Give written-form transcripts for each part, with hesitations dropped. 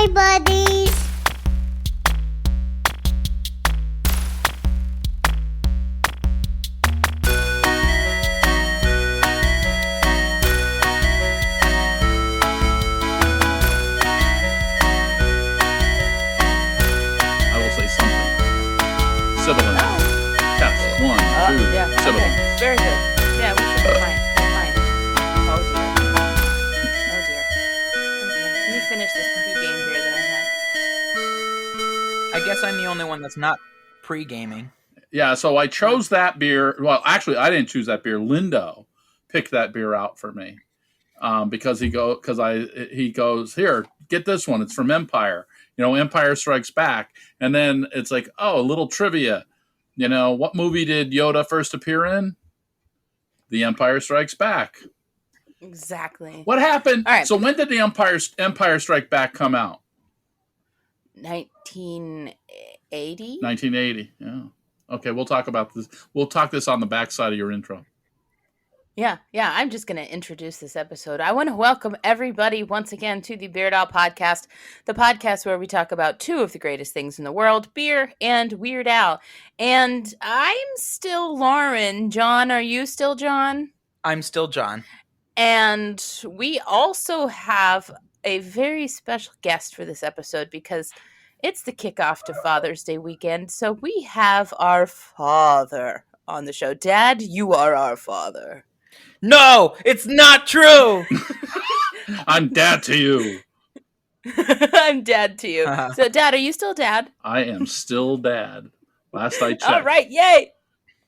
Hi, buddies. Sibilance. Test. 1, 2. Yeah. Sibilance. Okay. Very good. Yeah, we should be fine. We're fine. Oh dear. Oh dear. Okay. Let me finish this pre-game beer that I I guess I'm the only one that's not pre-gaming. Yeah, so I chose that beer. Well, actually, I didn't choose that beer. Lindo picked that beer out for me because he goes, here, get this one. It's from Empire. Empire Strikes Back. And then it's like, oh, a little trivia. What movie did Yoda first appear in? The Empire Strikes Back. Exactly. What happened? All right. So when did the Empire Strike Back come out? 1980. 1980. Yeah. Okay, we'll talk about this. We'll talk this on the backside of your intro. Yeah. I'm just going to introduce this episode. I want to welcome everybody once again to the Beard Al Podcast, the podcast where we talk about two of the greatest things in the world, beer and Weird Al. And I'm still Lauren. John, are you still John? I'm still John. And we also have a very special guest for this episode because it's the kickoff to Father's Day weekend. So we have our father on the show. Dad, you are our father. No, it's not true. I'm dad to you. I'm dad to you. So, Dad, are you still dad? I am still dad. Last I checked. All right, yay!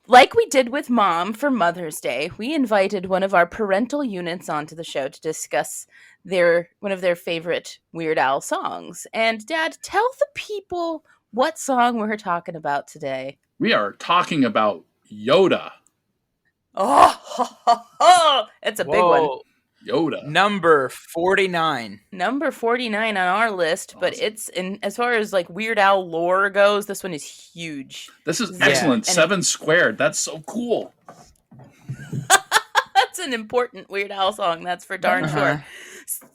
Like we did with Mom for Mother's Day, we invited one of our parental units onto the show to discuss one of their favorite Weird Al songs. And Dad, tell the people what song we're talking about today. We are talking about Yoda. Oh, it's a big one. Yoda. Number 49. Number 49 on our list, but it's as far as like Weird Al lore goes, this one is huge. This is excellent. 7 squared. That's so cool. That's an important Weird Al song, that's for darn sure.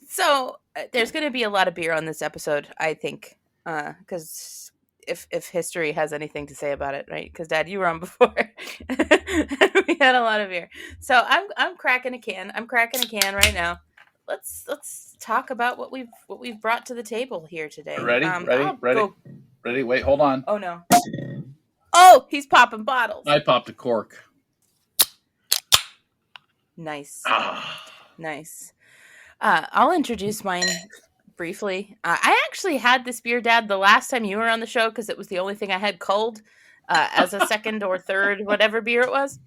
So there's going to be a lot of beer on this episode, I think, because if history has anything to say about it, right? Because Dad, you were on before, we had a lot of beer. So I'm cracking a can. I'm cracking a can right now. Let's talk about what we've brought to the table here today. Ready? Ready? Wait, hold on. Oh no! Oh, he's popping bottles. I popped a cork. Nice. Nice. I'll introduce mine briefly. I actually had this beer, Dad, the last time you were on the show because it was the only thing I had cold as a second or third, whatever beer it was.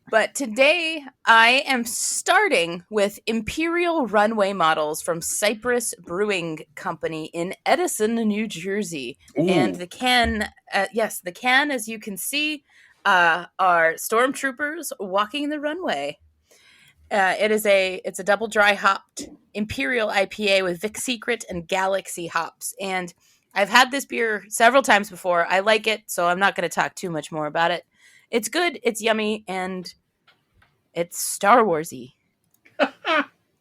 But today I am starting with Imperial Runway Models from Cypress Brewing Company in Edison, New Jersey. Ooh. And the can, the can, as you can see, are stormtroopers walking the runway. It's a double dry hopped Imperial IPA with Vic Secret and Galaxy hops. And I've had this beer several times before. I like it, so I'm not going to talk too much more about it. It's good, it's yummy, and it's Star Wars-y.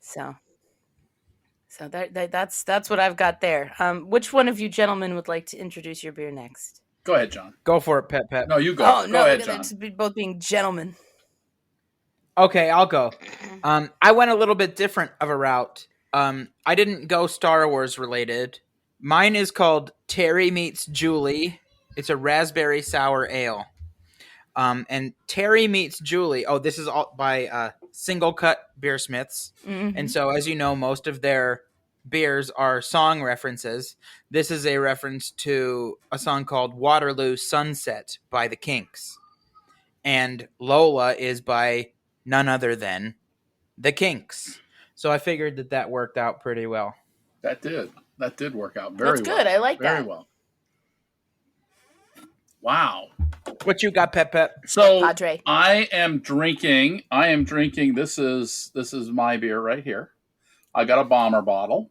So that's what I've got there. Which one of you gentlemen would like to introduce your beer next? Go ahead, John. Go for it, Pep. No, you go. Oh, go no, ahead, John. Both being gentlemen. Okay, I'll go. I went a little bit different of a route. I didn't go Star Wars related. Mine is called Terry Meets Julie. It's a raspberry sour ale. And Terry Meets Julie. Oh, this is all by SingleCut Beersmiths. Mm-hmm. And so, as you know, most of their beers are song references. This is a reference to a song called Waterloo Sunset by the Kinks. And Lola is by none other than the Kinks. So I figured that worked out pretty well. That did work out very well. That's good. I like that. Very well. Wow. What you got, Pep? So Padre. I am drinking. This is my beer right here. I got a bomber bottle.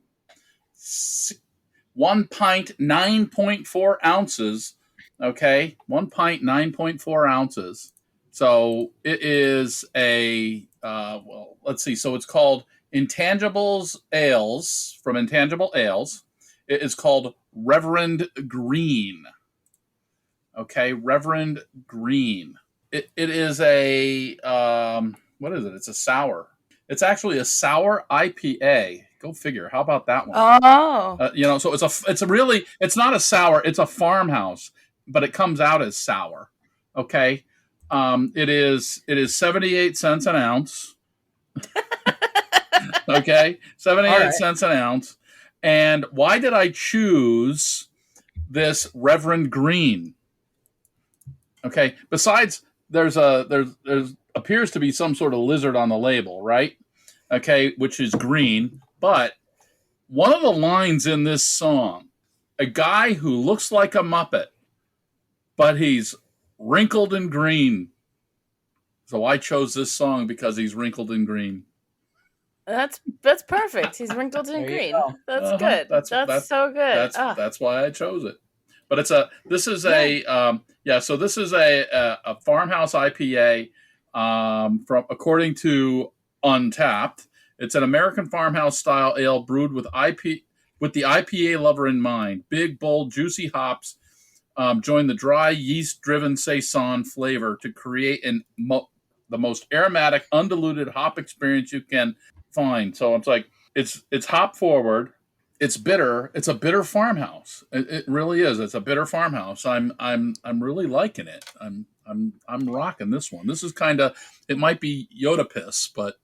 1 pint, 9.4 ounces. Okay. 1 pint, 9.4 ounces. So it is let's see. So it's called Intangible Ales from Intangible Ales. It is called Reverend Green. Okay, Reverend Green. It is a what is it? It's a sour. It's actually a sour IPA. Go figure. How about that one? Oh, So it's not a sour. It's a farmhouse, but it comes out as sour. Okay, it is 78 cents an ounce. Okay, 78 cents an ounce. And why did I choose this Reverend Green? Okay, besides there's appears to be some sort of lizard on the label, right? Okay, which is green. But one of the lines in this song, a guy who looks like a Muppet, but he's wrinkled and green. So I chose this song because he's wrinkled and green. that's perfect. He's wrinkled and green. That's good. That's so good. That's why I chose it. But this is a farmhouse IPA from according to Untapped. It's an American farmhouse style ale brewed with the IPA lover in mind. Big, bold, juicy hops join the dry, yeast-driven saison flavor to create the most aromatic, undiluted hop experience you can find. So it's like it's hop forward. It's bitter. It's a bitter farmhouse. It really is. It's a bitter farmhouse. I'm really liking it. I'm rocking this one. This is it might be Yoda piss, but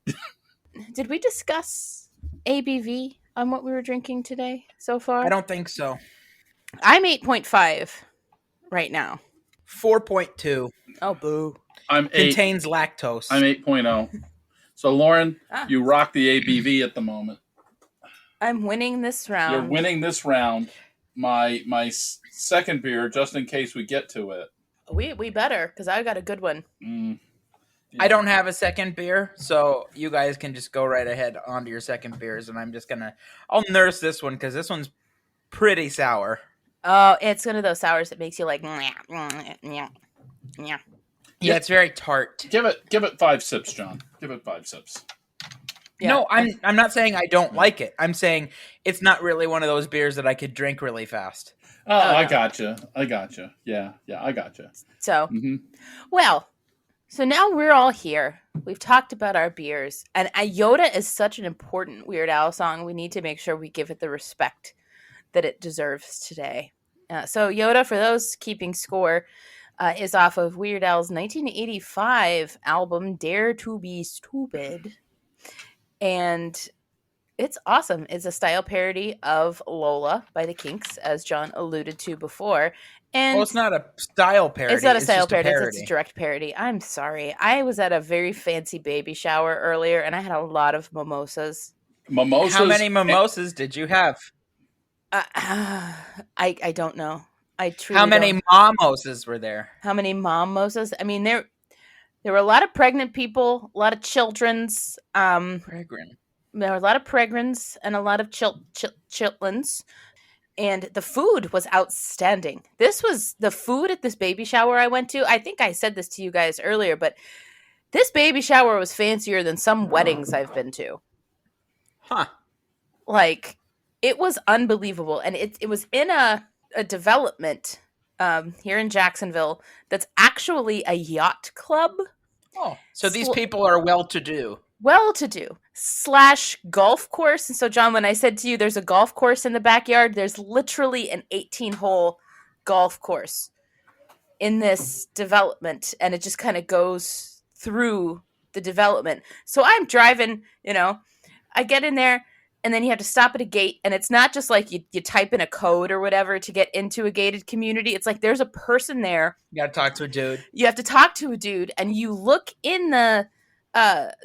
did we discuss ABV on what we were drinking today so far? I don't think so. I'm 8.5 right now. 4.2. Oh, boo. I'm 8. Contains lactose. I'm 8.0. So Lauren, you rock the ABV at the moment. I'm winning this round. You're winning this round. My second beer, just in case we get to it. We better, because I got a good one. Yeah. I don't have a second beer, so you guys can just go right ahead onto your second beers, and I'll nurse this one, because this one's pretty sour. Oh, it's one of those sours that makes you like, yeah. Yeah, it's very tart. Give it 5 sips, John. Give it 5 sips. Yeah. No, I'm not saying I don't like it. I'm saying it's not really one of those beers that I could drink really fast. Oh, I gotcha. Yeah, I gotcha. So, well, so now we're all here. We've talked about our beers, and Yoda is such an important Weird Al song. We need to make sure we give it the respect that it deserves today. So Yoda, for those keeping score, is off of Weird Al's 1985 album Dare to Be Stupid. And it's awesome. It's a style parody of Lola by the Kinks, as John alluded to before. And it's not a style parody. It's not a style parody. It's a direct parody. I'm sorry. I was at a very fancy baby shower earlier, and I had a lot of mimosas. Mimosas? How many mimosas did you have? I don't know. I truly How many momosas were there? How many momosas? I mean, there were a lot of pregnant people, a lot of children's. Pregnant. There were a lot of pregnants and a lot of chitlins. And the food was outstanding. This was the food at this baby shower I went to. I think I said this to you guys earlier, but this baby shower was fancier than some weddings I've been to. Huh. Like, it was unbelievable. And it was in a development here in Jacksonville that's actually a yacht club. Oh, so these people are well-to-do. Well-to-do / golf course. And so, John, when I said to you there's a golf course in the backyard, there's literally an 18-hole golf course in this development, and it just kind of goes through the development. So I'm driving, I get in there, and then you have to stop at a gate, and it's not just like you type in a code or whatever to get into a gated community. It's like there's a person there. You got to talk to a dude. You have to talk to a dude, and you look in the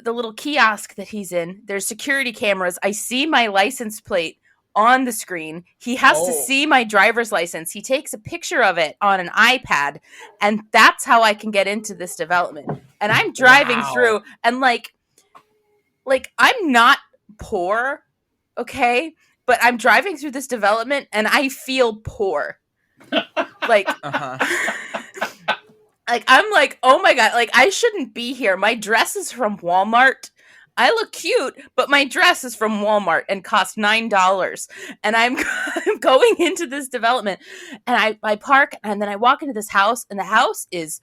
little kiosk that he's in. There's security cameras. I see my license plate on the screen. He has to see my driver's license. He takes a picture of it on an iPad, and that's how I can get into this development. And I'm driving through, and like I'm not poor, okay? But I'm driving through this development, and I feel poor. Like, like, I'm like, oh my God, like, I shouldn't be here. My dress is from Walmart. I look cute, but my dress is from Walmart and cost $9. And I'm going into this development, and I park, and then I walk into this house, and the house is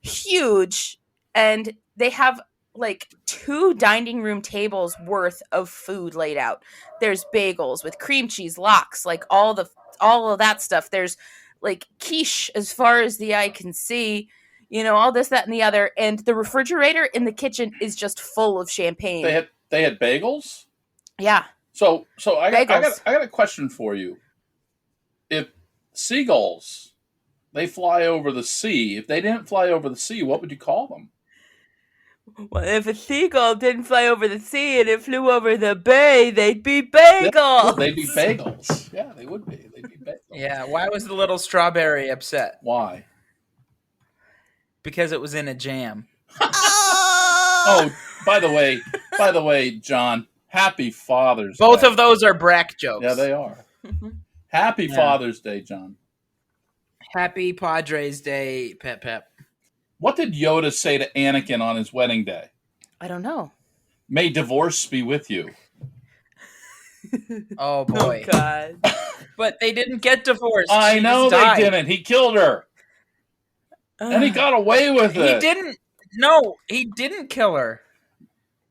huge, and they have like 2 dining room tables worth of food laid out. There's bagels with cream cheese, lox, like all of that stuff. There's like quiche as far as the eye can see, all this, that, and the other. And the refrigerator in the kitchen is just full of champagne. They had bagels? Yeah. So I got a question for you. If seagulls, they fly over the sea, if they didn't fly over the sea, what would you call them? Well, if a seagull didn't fly over the sea and it flew over the bay, they'd be bagels. Yeah, they'd be bagels. Yeah, they would be. They'd be bagels. Yeah. Why was the little strawberry upset? Why? Because it was in a jam. Oh, by the way, John, happy Father's Day. Both of those are Brack jokes. Yeah, they are. Happy Father's Day, John. Happy Padres Day, Pep Pep. What did Yoda say to Anakin on his wedding day? I don't know. May divorce be with you. Oh, boy. Oh, God. But they didn't get divorced. I know they didn't. He killed her. And he got away with it. He didn't. No, he didn't kill her.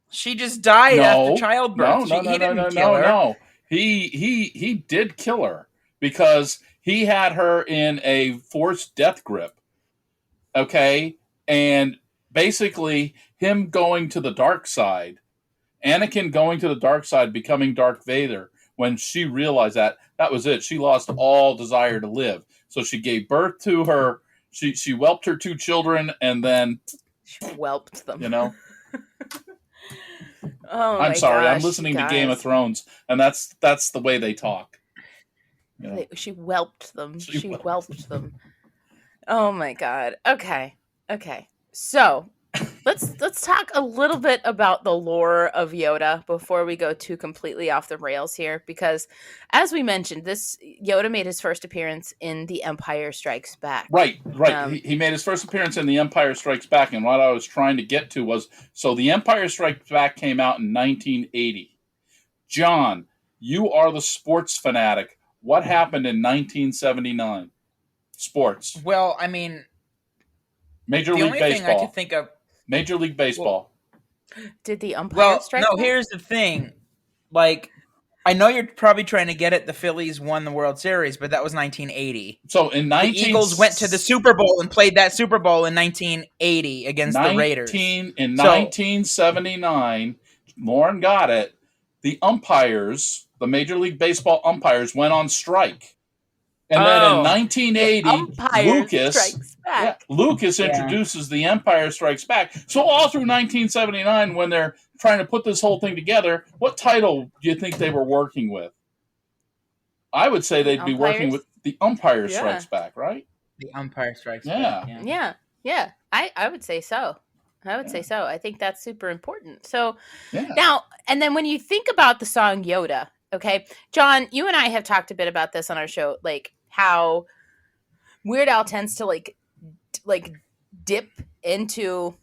She just died after childbirth. No. He did kill her because he had her in a forced death grip. Okay? And basically, him going to the dark side, Anakin going to the dark side, becoming Darth Vader, when she realized that was it. She lost all desire to live. So she gave birth to her. She whelped her 2 children, and then she whelped them. Oh, I'm sorry. I'm listening to Game of Thrones, and that's the way they talk. She whelped them. She whelped them. Oh my God. Okay. So let's talk a little bit about the lore of Yoda before we go too completely off the rails here, because as we mentioned, this Yoda made his first appearance in The Empire Strikes Back. Right. He made his first appearance in The Empire Strikes Back, and what I was trying to get to was, so The Empire Strikes Back came out in 1980. John, you are the sports fanatic. What happened in 1979? Sports. Well, I mean, Major League Baseball. The only thing I could think of. Major League Baseball. Did the umpire strike? No, here's the thing. Like, I know you're probably trying to get it. The Phillies won the World Series, but that was 1980. So the Eagles went to the Super Bowl and played that Super Bowl in 1980 against the Raiders. In 1979, Lauren got it. The umpires, the Major League Baseball umpires, went on strike. And then in 1980, Lucas introduces The Empire Strikes Back. So all through 1979, when they're trying to put this whole thing together, what title do you think they were working with? I would say they'd be working with The Empire Strikes Back, right? The Empire Strikes Back. Yeah. I would say so. I think that's super important. So now, and then when you think about the song Yoda, okay, John, you and I have talked a bit about this on our show, like how Weird Al tends to like dip into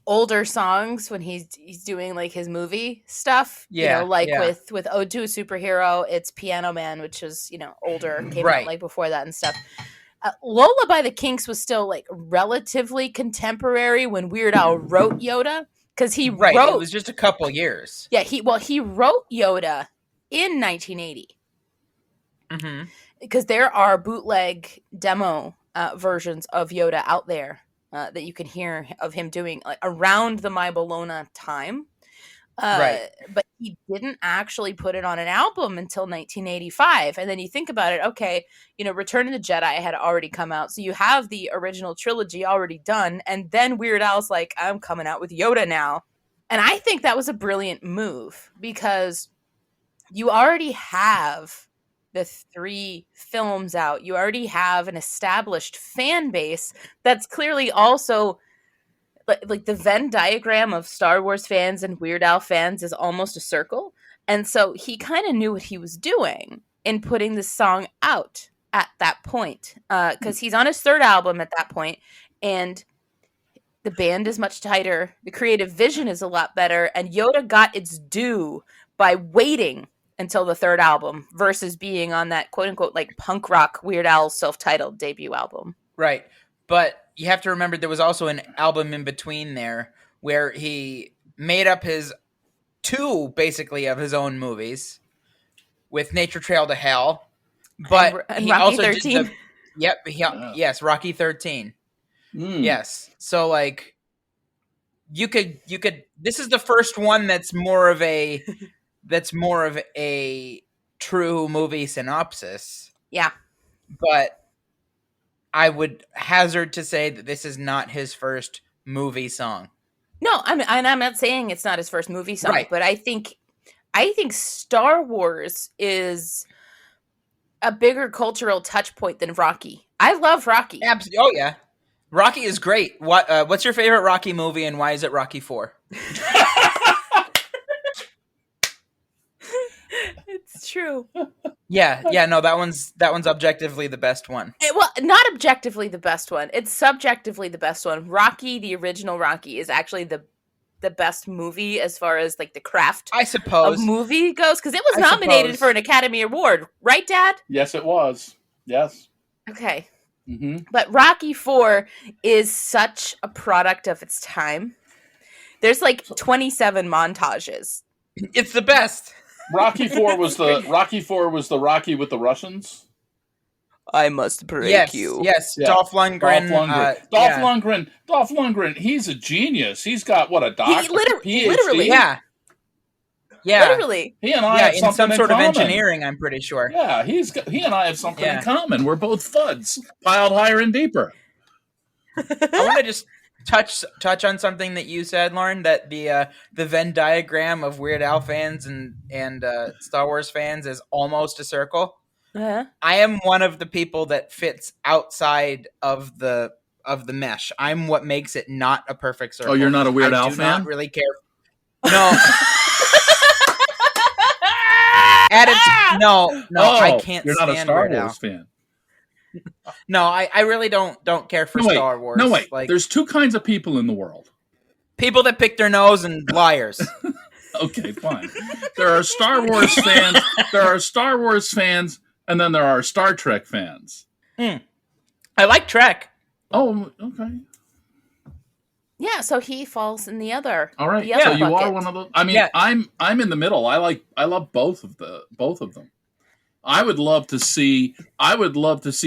older songs when he's doing like his movie stuff. With Ode to a Superhero, it's Piano Man, which is older, came out like before that and stuff. Lola by the Kinks was still like relatively contemporary when Weird Al wrote Yoda, because he wrote. It was just a couple years. Yeah, he wrote Yoda in 1980. Mm-hmm. Because there are bootleg demo versions of Yoda out there that you can hear of him doing like around the My Bologna time. But he didn't actually put it on an album until 1985. And then you think about it, okay, Return of the Jedi had already come out. So you have the original trilogy already done. And then Weird Al's like, I'm coming out with Yoda now. And I think that was a brilliant move, because you already have the 3 films out. You already have an established fan base that's clearly also like the Venn diagram of Star Wars fans and Weird Al fans is almost a circle. And so he kind of knew what he was doing in putting this song out at that point, because he's on his 3rd album at that point, and The band is much tighter. The creative vision is a lot better. And Yoda got its due by waiting until the third album versus being on that quote unquote like punk rock Weird Al self-titled debut album. Right. But you have to remember there was also an album in between there where he made up his two, basically, of his own movies with Nature Trail to Hell. But and he Rocky also 13. did yes, Rocky 13. Yes. So like you could this is the first one that's more of a true movie synopsis. Yeah. But I would hazard to say that this is not his first movie song. No, I'm not saying it's not his first movie song, Right. but I think Star Wars is a bigger cultural touch point than Rocky. I love Rocky. Absolutely. Oh yeah. Rocky is great. What's your favorite Rocky movie and why is it Rocky 4? It's true. Yeah, no, that one's objectively the best one. Well, not objectively the best one. It's subjectively the best one. Rocky, the original Rocky, is actually the best movie as far as like the craft I suppose of movie goes, because it was nominated for an Academy Award, right, Dad? Yes, it was. Yes. Okay. Mm-hmm. But Rocky 4 is such a product of its time. There's like 27 montages. It's the best. Rocky 4 was the Rocky with the Russians. I must break you. Yes, Yeah. Dolph Lundgren. Dolph Lundgren. He's a genius. He's got what, a doctorate, PhD? literally. Yeah. Literally. He and I have in something some sort of common. engineering, I'm pretty sure. Yeah, he and I have something Yeah. in common. We're both FUDs, piled higher and deeper. I want to just touch on something that you said, Lauren, that the Venn diagram of Weird Al fans and Star Wars fans is almost a circle. Uh-huh. I am one of the people that fits outside of the mesh. I'm what makes it not a perfect circle. Oh, you're not a Weird Al I do fan? not really care. No. I can't. You're not a stand Star Weird Al. Wars fan. No, I really don't care for Star Wars. No, wait. Like, There's two kinds of people in the world. people that pick their nose and liars. Okay, fine. There are Star Wars fans. There are Star Wars fans, and then there are Star Trek fans. I like Trek. Oh, okay. Yeah, so he falls in the other. All right. The other So you bucket. are one of those. I mean, Yeah. I'm in the middle. I love both of them. I would love to see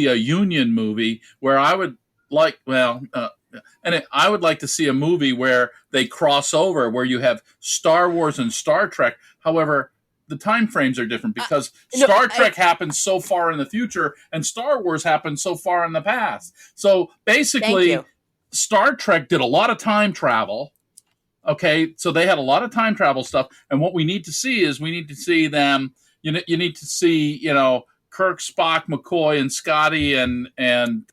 a Union movie where I would like I would like to see a movie where they cross over, where you have Star Wars and Star Trek. However, the time frames are different because Star Trek happens so far in the future and Star Wars happens so far in the past. So basically, Star Trek did a lot of time travel. Okay, so they had a lot of time travel stuff, and what we need to see them. You need to see Kirk, Spock, McCoy, and Scotty and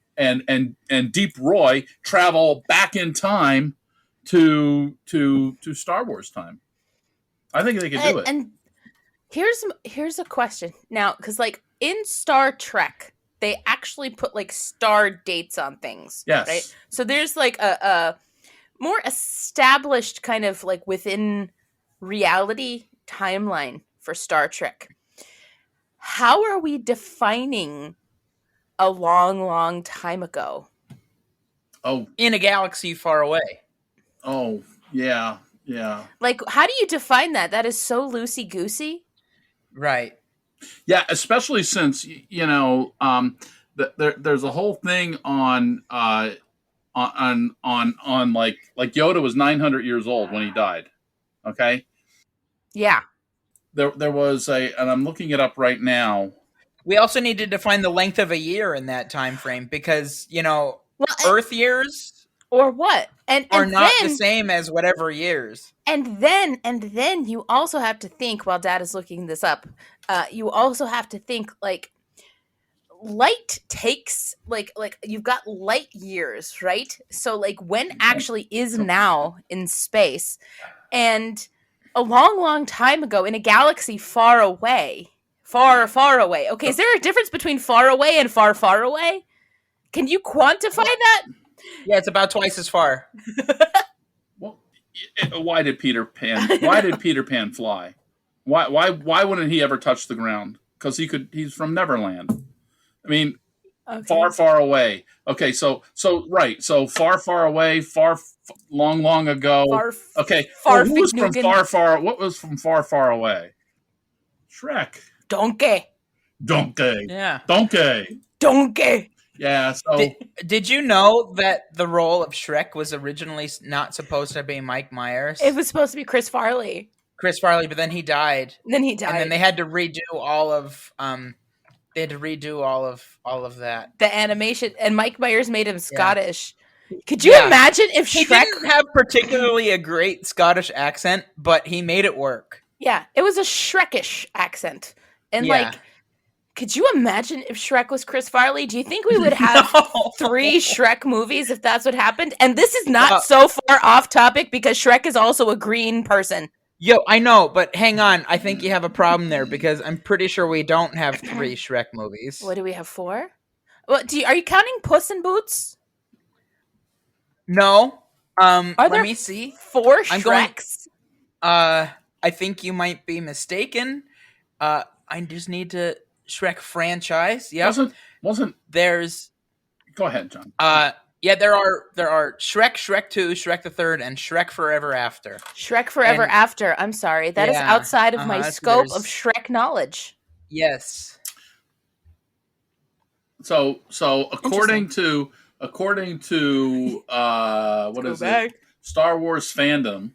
Deep Roy travel back in time to Star Wars time. I think they could do it. And here's a question now, because like in Star Trek, they actually put like star dates on things. Yes. Right. So there's like a more established kind of like within reality timeline for Star Trek. How are we defining a long, long time ago? Oh, In a galaxy far away. oh, yeah. Like, how do you define that? That is so loosey-goosey. Right. Yeah, especially since there's a whole thing on like Yoda was 900 years old when he died. Okay. Yeah. There was and I'm looking it up right now. We also need to define the length of a year in that time frame because, Earth years or what? And are not then, the same as whatever years. And then you also have to think, while Dad is looking this up, you also have to think like light takes like you've got light years, right? So like when actually is now in space, and a long, long time ago in a galaxy far away. Far, far away. Okay, is there a difference between far away and far, far away? Can you quantify that? Yeah, it's about twice as far. Well, why did Peter Pan fly? Why wouldn't he ever touch the ground? Because he's from Neverland. I mean, Okay. far away. Okay, so right, so far away, long ago. Okay, who was from far? What was from far away? Shrek. Donkey. Yeah. Donkey. Yeah. So did you know that the role of Shrek was originally not supposed to be Mike Myers? It was supposed to be Chris Farley. But then he died. And then they had to redo all of all of that. The animation, and Mike Myers made him Scottish. Could you imagine if Shrek... He didn't have particularly a great Scottish accent, but he made it work. Yeah, it was a Shrekish accent. And could you imagine if Shrek was Chris Farley? Do you think we would have 3 Shrek movies if that's what happened? And this is not so far off topic because Shrek is also a green person. Yo, I know, but hang on. I think you have a problem there because I'm pretty sure we don't have 3 Shrek movies. What do we have 4? Well, are you counting Puss in Boots? No. Let me see. 4 Shreks? I think you might be mistaken. I just need to Shrek franchise. Yeah. Wasn't there's Go ahead, John. Yeah, there are Shrek, Shrek 2, Shrek the Third, and Shrek Forever After. Shrek Forever After. I'm sorry. That is outside of my scope of Shrek knowledge. Yes. So according to what is it? Star Wars fandom,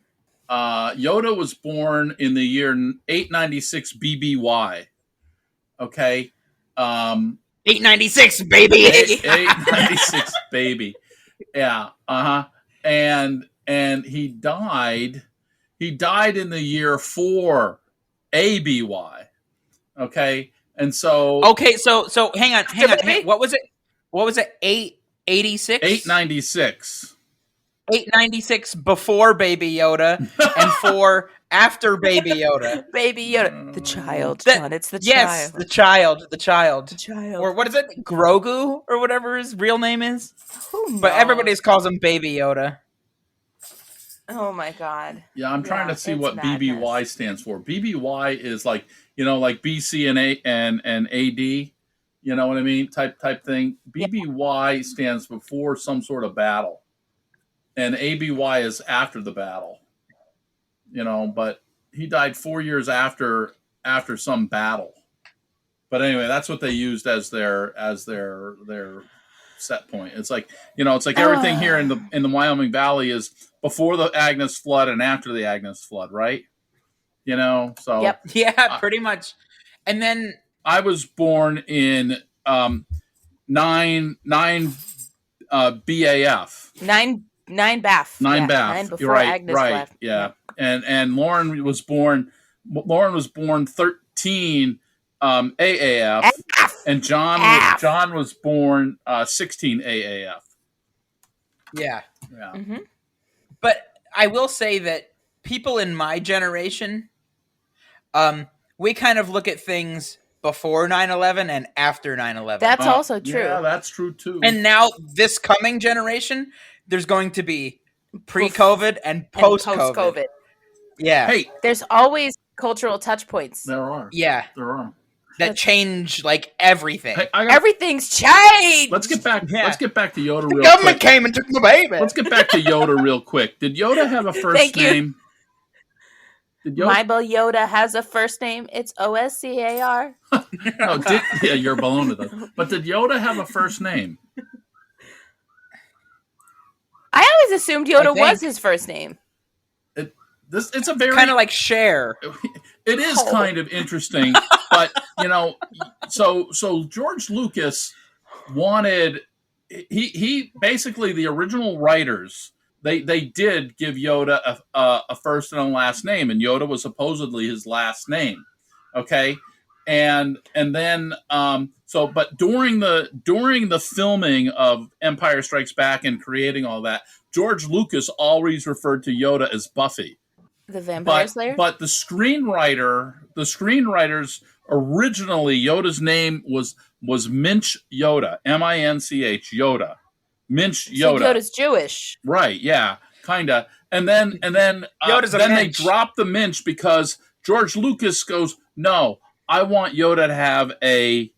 Yoda was born in the year 896 BBY. Okay. 896, baby. 896, baby. Yeah. And he died in the year 4 ABY. Okay. And so so hang on. What was it? 886? 896. 896 before Baby Yoda and 4 after Baby Yoda. Baby Yoda. The child, John. It's the child. Yes, the child. The child. Or what is it? Grogu or whatever his real name is? But everybody calls him Baby Yoda. Oh my god. Yeah, I'm trying to see what BBY stands for. BBY is like BC and AD, you know what I mean? Type thing. BBY stands before some sort of battle. And ABY is after the battle. You know, but he died 4 years after some battle. But anyway, that's what they used as their set point. It's like, everything here in the Wyoming Valley is before the Agnes flood and after the Agnes flood, right? You know, so yep. Yeah, pretty much. And then I was born in 9 BAF. 9 BAF. 9 BAF. 9 before You're right, Agnes right. left. Yeah. And Lauren was born 13 AAF, and John was born 16 AAF. Yeah. Mm-hmm. But I will say that people in my generation, we kind of look at things before 9/11 and after 9/11. That's also true. Yeah, that's true too. And now this coming generation, there's going to be pre-COVID and post-COVID. Yeah. Hey, there's always cultural touch points. There are. Yeah. There are. That change like everything. Hey, everything's changed. Let's get back. Yeah. Let's get back to Yoda. The government came and took my baby. Let's get back to Yoda real quick. Did Yoda have a first name? My boy Yoda has a first name. It's OSCAR. You're baloney though. But did Yoda have a first name? I always assumed Yoda was his first name. It's a very kind of like Cher. It is kind of interesting, but so George Lucas wanted he basically the original writers they did give Yoda a first and a last name, and Yoda was supposedly his last name. Okay, and then but during the filming of Empire Strikes Back and creating all that, George Lucas always referred to Yoda as Buffy. The Vampire Slayer? But the screenwriters originally Yoda's name was Minch Yoda, Minch Yoda, Minch So Yoda. Yoda's Jewish. Right, yeah, kinda. And then Yoda's a then they Minch. drop the Minch because George Lucas goes, no, I want Yoda to have I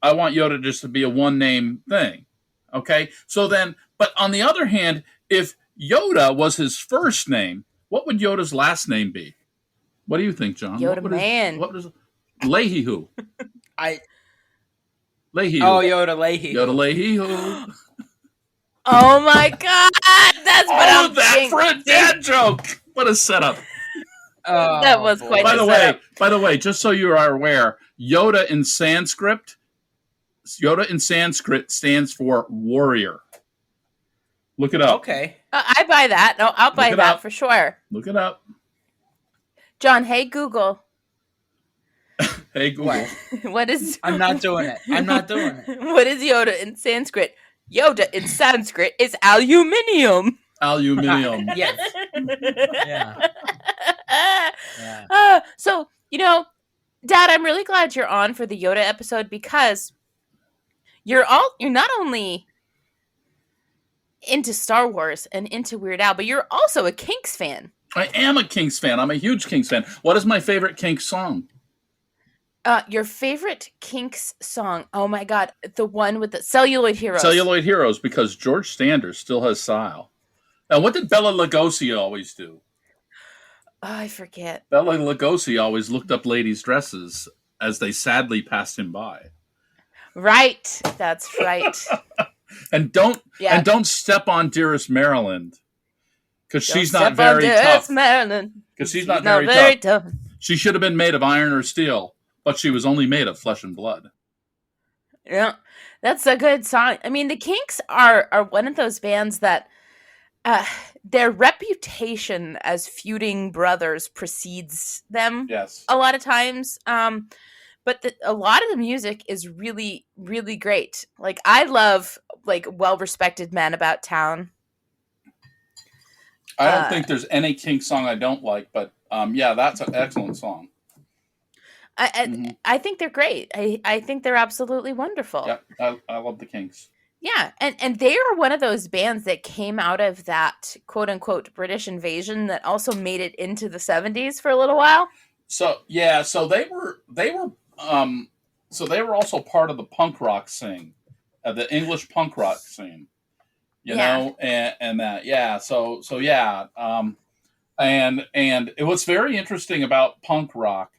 want Yoda just to be a one name thing. Okay, so then, but on the other hand, if Yoda was his first name, what would Yoda's last name be? What do you think, John? Yoda Man. What is Leahy-hoo? Leahy-hoo. Oh, Yoda Leahy. Yoda Leahy-hoo. Oh my God, that's what All I'm of that for a thinking. dad joke. What a setup. Oh, That was boy. quite By a the way, just so you are aware, Yoda in Sanskrit stands for warrior. Look it up. Okay. I buy that. No, I'll buy it that up. for sure. Look it up. John, hey Google, Hey Google. what is I'm not doing it. what is Yoda in Sanskrit? Yoda in Sanskrit is aluminium. Aluminium. Yes. Yeah. So, Dad, I'm really glad you're on for the Yoda episode because you're not only into Star Wars and into Weird Al, but you're also a Kinks fan. I am a Kinks fan. I'm a huge Kinks fan. What is my favorite Kinks song? Your favorite Kinks song? Oh my God, the one with the Celluloid Heroes. Celluloid Heroes, because George Sanders still has style. Now, what did Bela Lugosi always do? Oh, I forget. Bela Lugosi always looked up ladies' dresses as they sadly passed him by. Right, that's right. And don't step on Dearest Maryland, because she's not Step on very Dearest tough. Maryland. Because she's not very tough. tough. She should have been made of iron or steel, but she was only made of flesh and blood. Yeah, that's a good song. I mean, the Kinks are one of those bands that their reputation as feuding brothers precedes them. Yes. A lot of times. But a lot of the music is really, really great. Like, I love, well-respected Men About Town. I don't think there's any Kinks song I don't like, but that's an excellent song. I think they're great. I think they're absolutely wonderful. Yeah, I love the Kinks. Yeah, and they are one of those bands that came out of that quote-unquote British invasion that also made it into the 70s for a little while. So they were also part of the punk rock scene, the English punk rock scene, you know, and that, yeah. So yeah. And what's very interesting about punk rock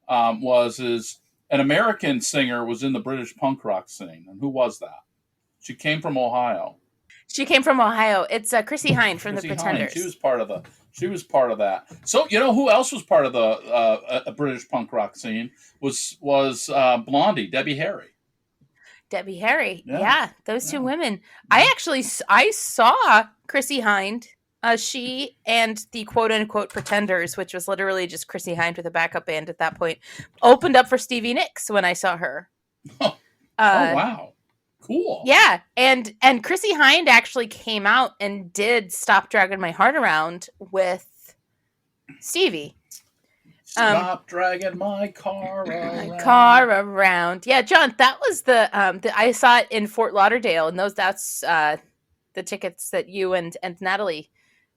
is an American singer was in the British punk rock scene. And who was that? She came from Ohio. It's Chrissy Hynde from Chrissy the Pretenders. Hynde. She was part of that. So who else was part of the British punk rock scene was Blondie, Debbie Harry. Debbie Harry, yeah, those two women. I saw Chrissy Hynde. She and the quote-unquote Pretenders, which was literally just Chrissy Hynde with a backup band at that point, opened up for Stevie Nicks when I saw her. Oh wow. Cool. Yeah, and Chrissy Hynde actually came out and did Stop Dragging My Heart Around with Stevie. Stop dragging my car around. My car around. Yeah, John, that was the I saw it in Fort Lauderdale, and that's the tickets that you and Natalie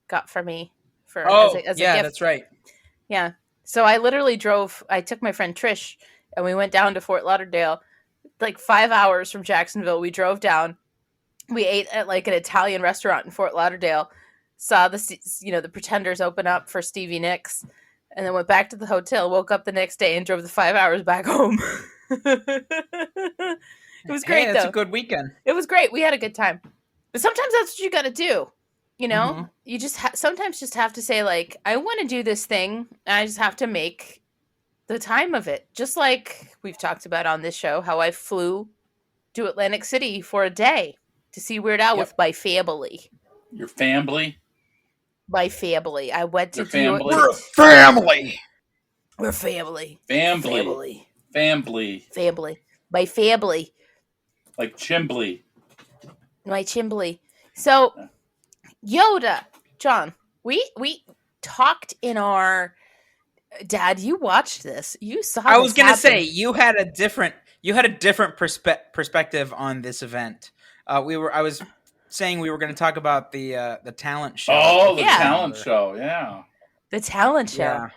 got for me as a gift. That's right. Yeah. So I literally I took my friend Trish, and we went down to Fort Lauderdale, 5 hours from Jacksonville. We drove down. We ate at an Italian restaurant in Fort Lauderdale, saw the Pretenders open up for Stevie Nicks, and then went back to the hotel, woke up the next day, and drove the 5 hours back home. It was great, though. It's a good weekend. It was great. We had a good time. But sometimes that's what you got to do. You just sometimes just have to say, I want to do this thing, and I just have to make the time of it. Just like we've talked about on this show, how I flew to Atlantic City for a day to see Weird Al with my family. Your family? My family. I went to family. We're family. We're family. Family. My family. Like Chimbly. My Chimbly. So, Yoda, John, we talked in our... Dad, you watched this. You saw. I was going to say you had a different perspective on this event. I was saying we were going to talk about the talent show. Oh, the Yeah. talent show. Yeah. The talent show.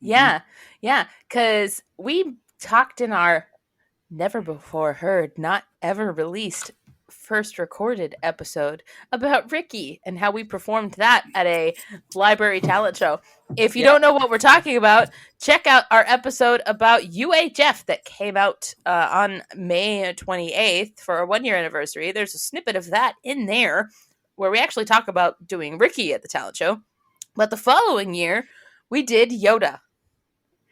Yeah. Yeah. Because we talked in our never before heard, not ever released, first recorded episode about Ricky and how we performed that at a library talent show. If you don't know what we're talking about, check out our episode about UHF that came out on May 28th for our 1 year anniversary. There's a snippet of that in there where we actually talk about doing Ricky at the talent show. But the following year, we did Yoda.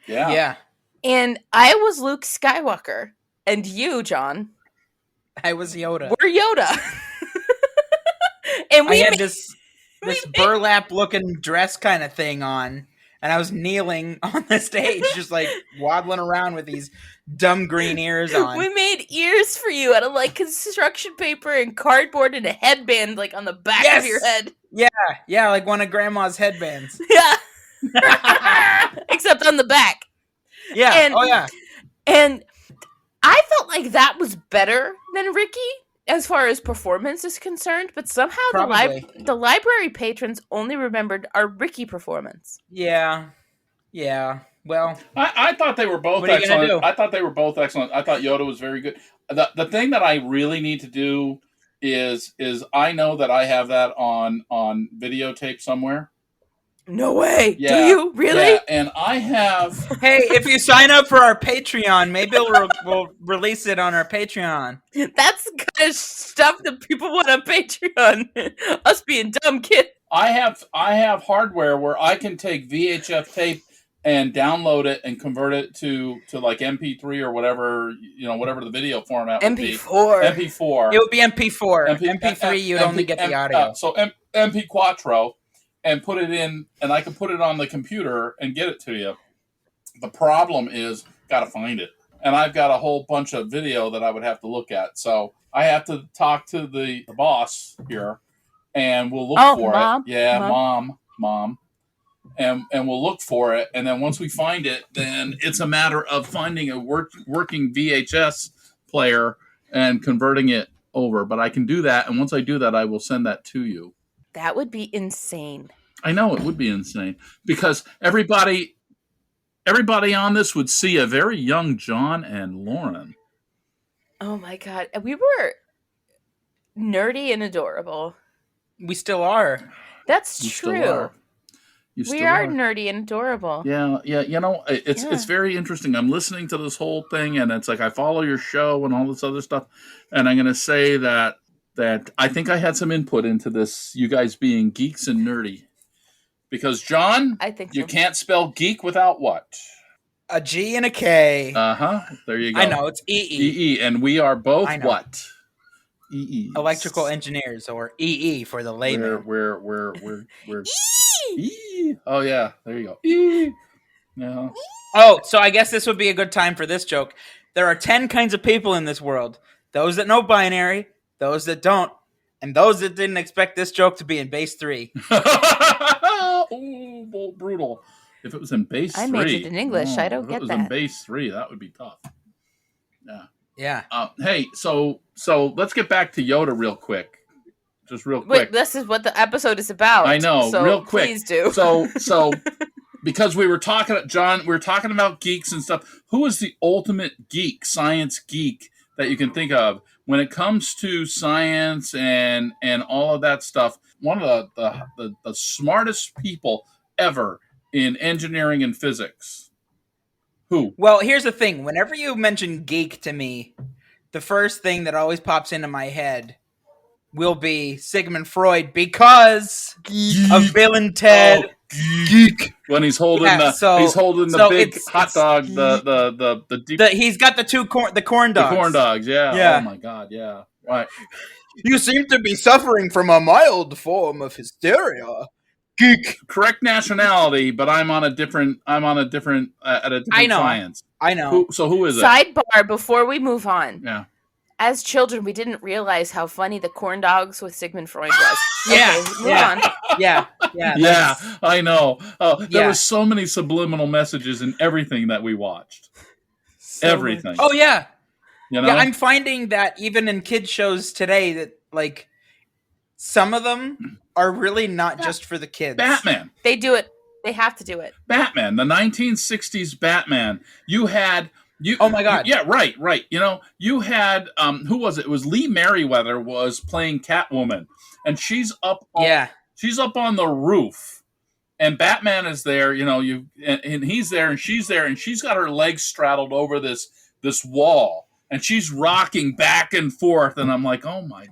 Yeah. And I was Luke Skywalker. And you, John, I was Yoda. were Yoda. And I had this burlap-looking dress kind of thing on, and I was kneeling on the stage, just like waddling around with these dumb green ears on. We made ears for you out of like construction paper and cardboard and a headband like on the back of your head. Yeah, like one of Grandma's headbands. Yeah. Except on the back. Yeah. And I felt like that was better than Ricky as far as performance is concerned, but somehow the library patrons only remembered our Ricky performance. Yeah. Well, I thought they were both excellent. I thought they were both excellent. I thought Yoda was very good. The thing that I really need to do is I know that I have that on videotape somewhere. No way. Yeah. Do you? Really? Yeah, and I have... Hey, if you sign up for our Patreon, maybe we'll release it on our Patreon. That's the kind of stuff that people want on Patreon. Us being dumb kids. I have hardware where I can take VHF tape and download it and convert it to like MP3 or whatever, whatever the video format would be. MP4. It would be MP4. MP3, you'd only get the audio. So MP Quattro. And put it in, and I can put it on the computer and get it to you. The problem is, gotta find it. And I've got a whole bunch of video that I would have to look at. So I have to talk to the boss here, and we'll look for it. Yeah, mom. And we'll look for it. And then once we find it, then it's a matter of finding a working VHS player and converting it over. But I can do that, and once I do that, I will send that to you. That would be insane. I know it would be insane because everybody on this would see a very young John and Lauren. Oh my God. We were nerdy and adorable. We still are. That's true. We are nerdy and adorable. Yeah. It's very interesting. I'm listening to this whole thing and it's like I follow your show and all this other stuff. And I'm going to say that I think I had some input into this, you guys being geeks and nerdy. Because, John, I think you can't spell geek without what? A G and a K. Uh-huh. There you go. I know, it's EE. EE, and we are both what? EE. Electrical engineers, or EE for the layman. We're EE. Oh, yeah. There you go. EE. Yeah. Oh, so I guess this would be a good time for this joke. There are 10 kinds of people in this world. Those that know binary, those that don't, and those that didn't expect this joke to be in base 3. Oh, brutal. If it was in base 3. I majored in English. I don't get that. If it was in base 3, that would be tough. Yeah. Hey, so let's get back to Yoda real quick. Just real quick. Wait, this is what the episode is about. I know. So real quick. Please do. So because we were talking about geeks and stuff. Who is the ultimate geek, science geek that you can think of when it comes to science and all of that stuff? One of the smartest people ever in engineering and physics. Who? Well, here's the thing. Whenever you mention geek to me, the first thing that always pops into my head will be Sigmund Freud because of Bill and Ted. Oh, geek. When he's holding the big hot dog, the deep. He's got the corn dogs. The corn dogs, yeah. Oh my God, yeah. Right. You seem to be suffering from a mild form of hysteria. Geek. Correct nationality, but I'm on a different science. I know. Who is it? Sidebar before we move on. Yeah. As children, we didn't realize how funny the corn dogs with Sigmund Freud was. Yeah. Okay, move on. Yeah, I know. There were so many subliminal messages in everything that we watched. Everything. Oh, yeah. You know? Yeah, I'm finding that even in kids shows today that like some of them are really not just for the kids. Batman. They do it. They have to do it. Batman, the 1960s Batman. You had Oh my God. yeah, right. You know, you had who was it? It was Lee Merriweather was playing Catwoman, and she's up on the roof. And Batman is there, you know, and he's there and she's got her legs straddled over this wall, and she's rocking back and forth, and I'm like, "Oh my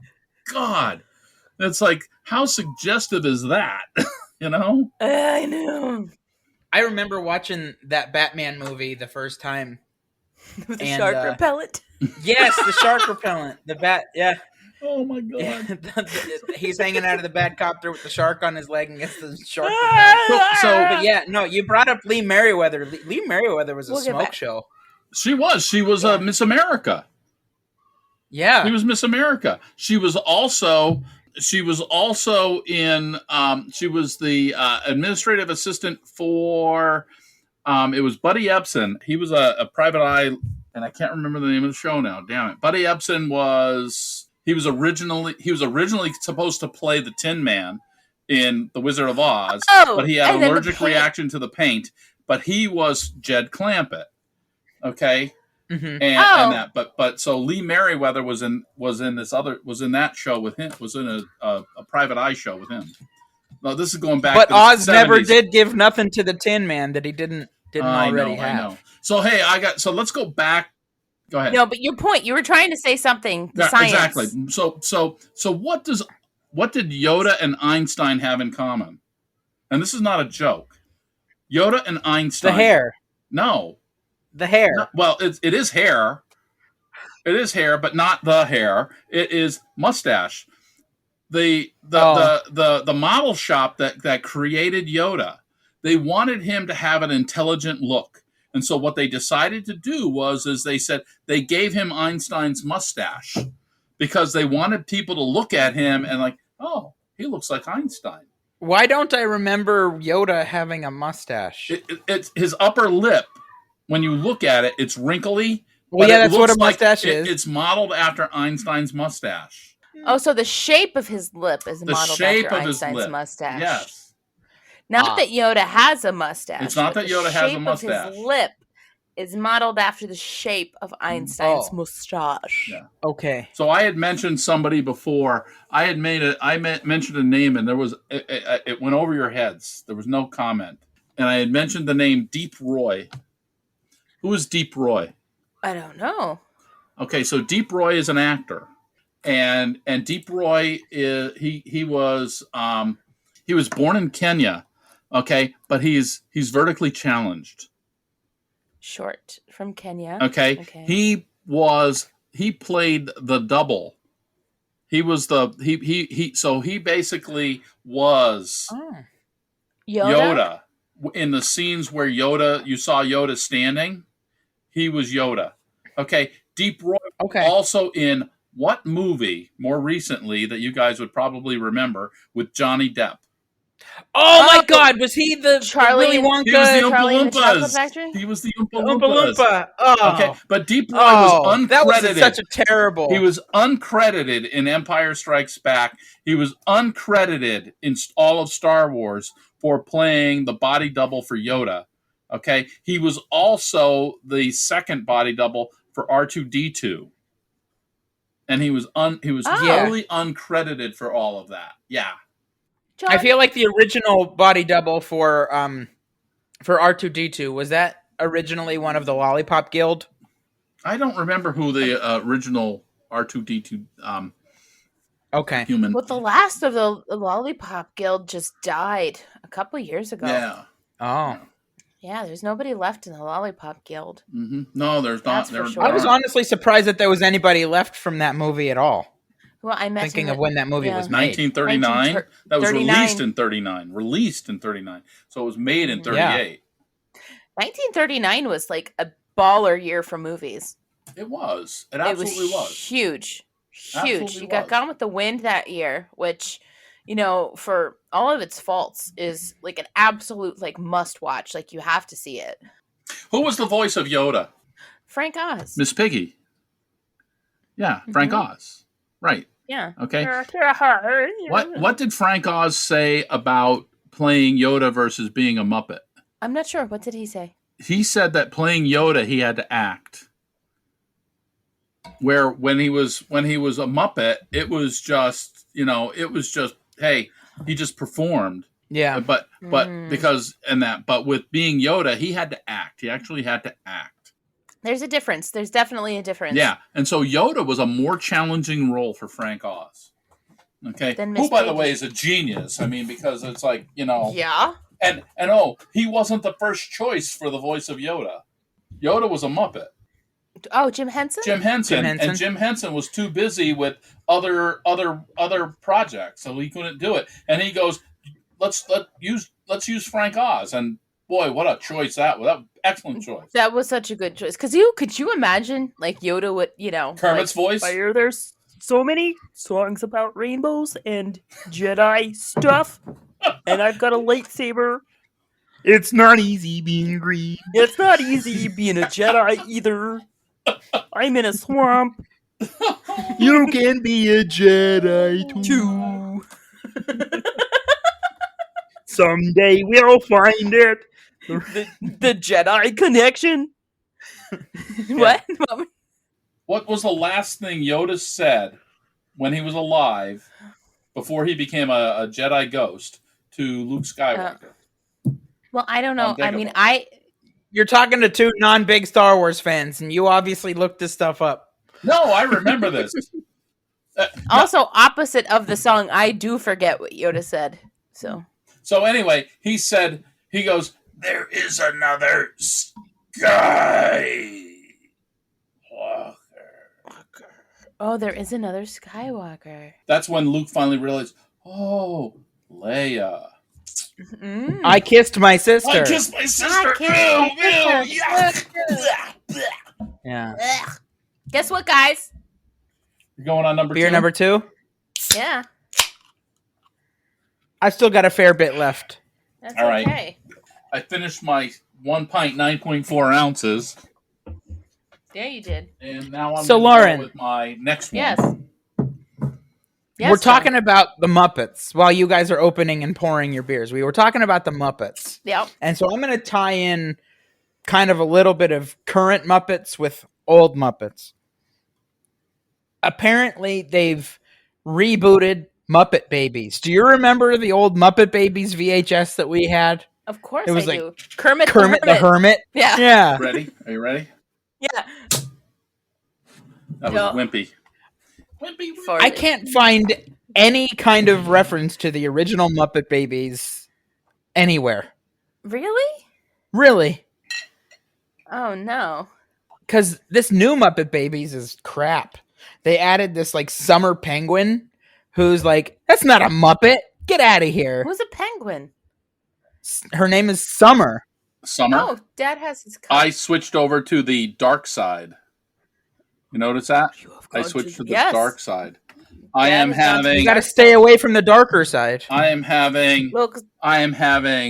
God." It's like, how suggestive is that? You know? I know. I remember watching that Batman movie the first time. With the shark repellent. Yes, the shark repellent. The bat, yeah. Oh my God. Yeah. He's hanging out of the Batcopter with the shark on his leg against the shark repellent. But yeah, no, you brought up Lee Merriweather. Lee Merriweather was a smoke show. She was Miss America. Yeah. She was Miss America. She was also in she was the administrative assistant for it was Buddy Epson. He was a private eye, and I can't remember the name of the show now. Damn it. Buddy Epson was originally supposed to play the Tin Man in The Wizard of Oz, but he had an allergic reaction to the paint. But he was Jed Clampett. Okay. Mm-hmm. And that, but so Lee Merriweather was in that show with him, was in a private eye show with him. No, this is going back. But to Oz the 70s. never did give nothing to the Tin Man that he didn't already have. I know. So hey, so let's go back. Go ahead. No, but your point, you were trying to say something. Science. Exactly. So what did Yoda and Einstein have in common? And this is not a joke. Yoda and Einstein. The hair. No. The hair. No, well, it is hair. It is hair, but not the hair. It is mustache. The model shop that created Yoda, they wanted him to have an intelligent look. And so what they decided to do was they said they gave him Einstein's mustache because they wanted people to look at him and like, oh, he looks like Einstein. Why don't I remember Yoda having a mustache? It's his upper lip. When you look at it, it's wrinkly. Well, yeah, that's what a mustache is. It's modeled after Einstein's mustache. Oh, so the shape of his lip is modeled after Einstein's mustache. Yes. Not that Yoda has a mustache. It's not that Yoda has a mustache. The shape of his lip is modeled after the shape of Einstein's mustache. Yeah. Okay. So I had mentioned somebody before. I mentioned a name, and it went over your heads. There was no comment. And I had mentioned the name Deep Roy. Who is Deep Roy? I don't know. Okay, so Deep Roy is an actor, and Deep Roy he was born in Kenya, okay, but he's vertically challenged. Short from Kenya. Okay. He played the double. He was so he basically was Yoda in the scenes where you saw Yoda standing. He was Yoda. Okay. Deep Roy also in what movie more recently that you guys would probably remember with Johnny Depp? Oh my God! Was he the Charlie Wonka? He was the Charlie Oompa and the Chocolate Loompas. Factory? He was the Oompa Oompa Loompas. Loompa. Oh. Okay, but Deep Roy was uncredited. That was such a terrible. He was uncredited in Empire Strikes Back. He was uncredited in all of Star Wars for playing the body double for Yoda. Okay, he was also the second body double for R2-D2, and he was totally uncredited for all of that. Yeah. I feel like the original body double for R2-D2 was that originally one of the Lollipop Guild? I don't remember who the original R2-D2 human. Well, the last of the Lollipop Guild just died a couple years ago. Yeah. Oh. Yeah, there's nobody left in the Lollipop Guild. Mm-hmm. No, there's not. Sure. I was honestly surprised that there was anybody left from that movie at all. Well, I mentioned thinking of when that movie was made. 1939. That was 39. released in 39. Released in 39. So it was made in 38. Yeah. 1939 was like a baller year for movies. It was. It absolutely was. Huge. Absolutely You got Gone with the Wind that year, which, you know, for all of its faults, is like an absolute like must watch. Like you have to see it. Who was the voice of Yoda? Frank Oz. Miss Piggy. Yeah, Frank Oz. Right. Yeah. Okay. What did Frank Oz say about playing Yoda versus being a Muppet? I'm not sure. What did he say? He said that playing Yoda, he had to act. Where when he was a Muppet, it was just hey, he just performed. Yeah. But but with being Yoda, he had to act. He actually had to act. There's a difference. There's definitely a difference. Yeah, and so Yoda was a more challenging role for Frank Oz. Okay, who, by the way, is a genius. I mean, because it's like, Yeah. And he wasn't the first choice for the voice of Yoda. Yoda was a Muppet. Oh, Jim Henson? Jim Henson. And Jim Henson was too busy with other projects, so he couldn't do it. And he goes, let's use Frank Oz. And boy, what a choice that was. That was excellent choice. That was such a good choice. Because could you imagine, like, Yoda would, Kermit's voice? Why are there so many songs about rainbows and Jedi stuff? And I've got a lightsaber. It's not easy being green. It's not easy being a Jedi either. I'm in a swamp. You can be a Jedi too. Someday we'll find it. The Jedi connection. What? What was the last thing Yoda said when he was alive before he became a Jedi ghost to Luke Skywalker? Well, I don't know. I mean, You're talking to two non-big Star Wars fans, and you obviously looked this stuff up. No, I remember this. Also, opposite of the song, I do forget what Yoda said. So anyway, he goes, there is another Skywalker. Oh, there is another Skywalker. That's when Luke finally realized, oh, Leia. I kissed my sister. I kissed my sister. Yeah. Ugh. Guess what, guys? You're going on number 2? Beer number 2? Yeah. I've still got a fair bit left. That's all right. Okay. I finished my 1 pint, 9.4 ounces. Yeah, you did. And now I'm Lauren, go with my next one. Yes. We're talking about the Muppets while you guys are opening and pouring your beers. We were talking about the Muppets. Yep. And so I'm going to tie in kind of a little bit of current Muppets with old Muppets. Apparently, they've rebooted Muppet Babies. Do you remember the old Muppet Babies VHS that we had? Of course it was I like do. Kermit the Hermit. Yeah. Yeah. Ready? Are you ready? Yeah. That was Wimpy. Wimpy. I can't find any kind of reference to the original Muppet Babies anywhere. Really? Really? Oh, no. Because this new Muppet Babies is crap. They added this, like, summer penguin who's like, that's not a Muppet. Get out of here. Who's a penguin? Her name is Summer. Summer? Oh, Dad has his cup. I switched over to the dark side. You notice that? I switched to the dark side. You got to stay away from the darker side. I am having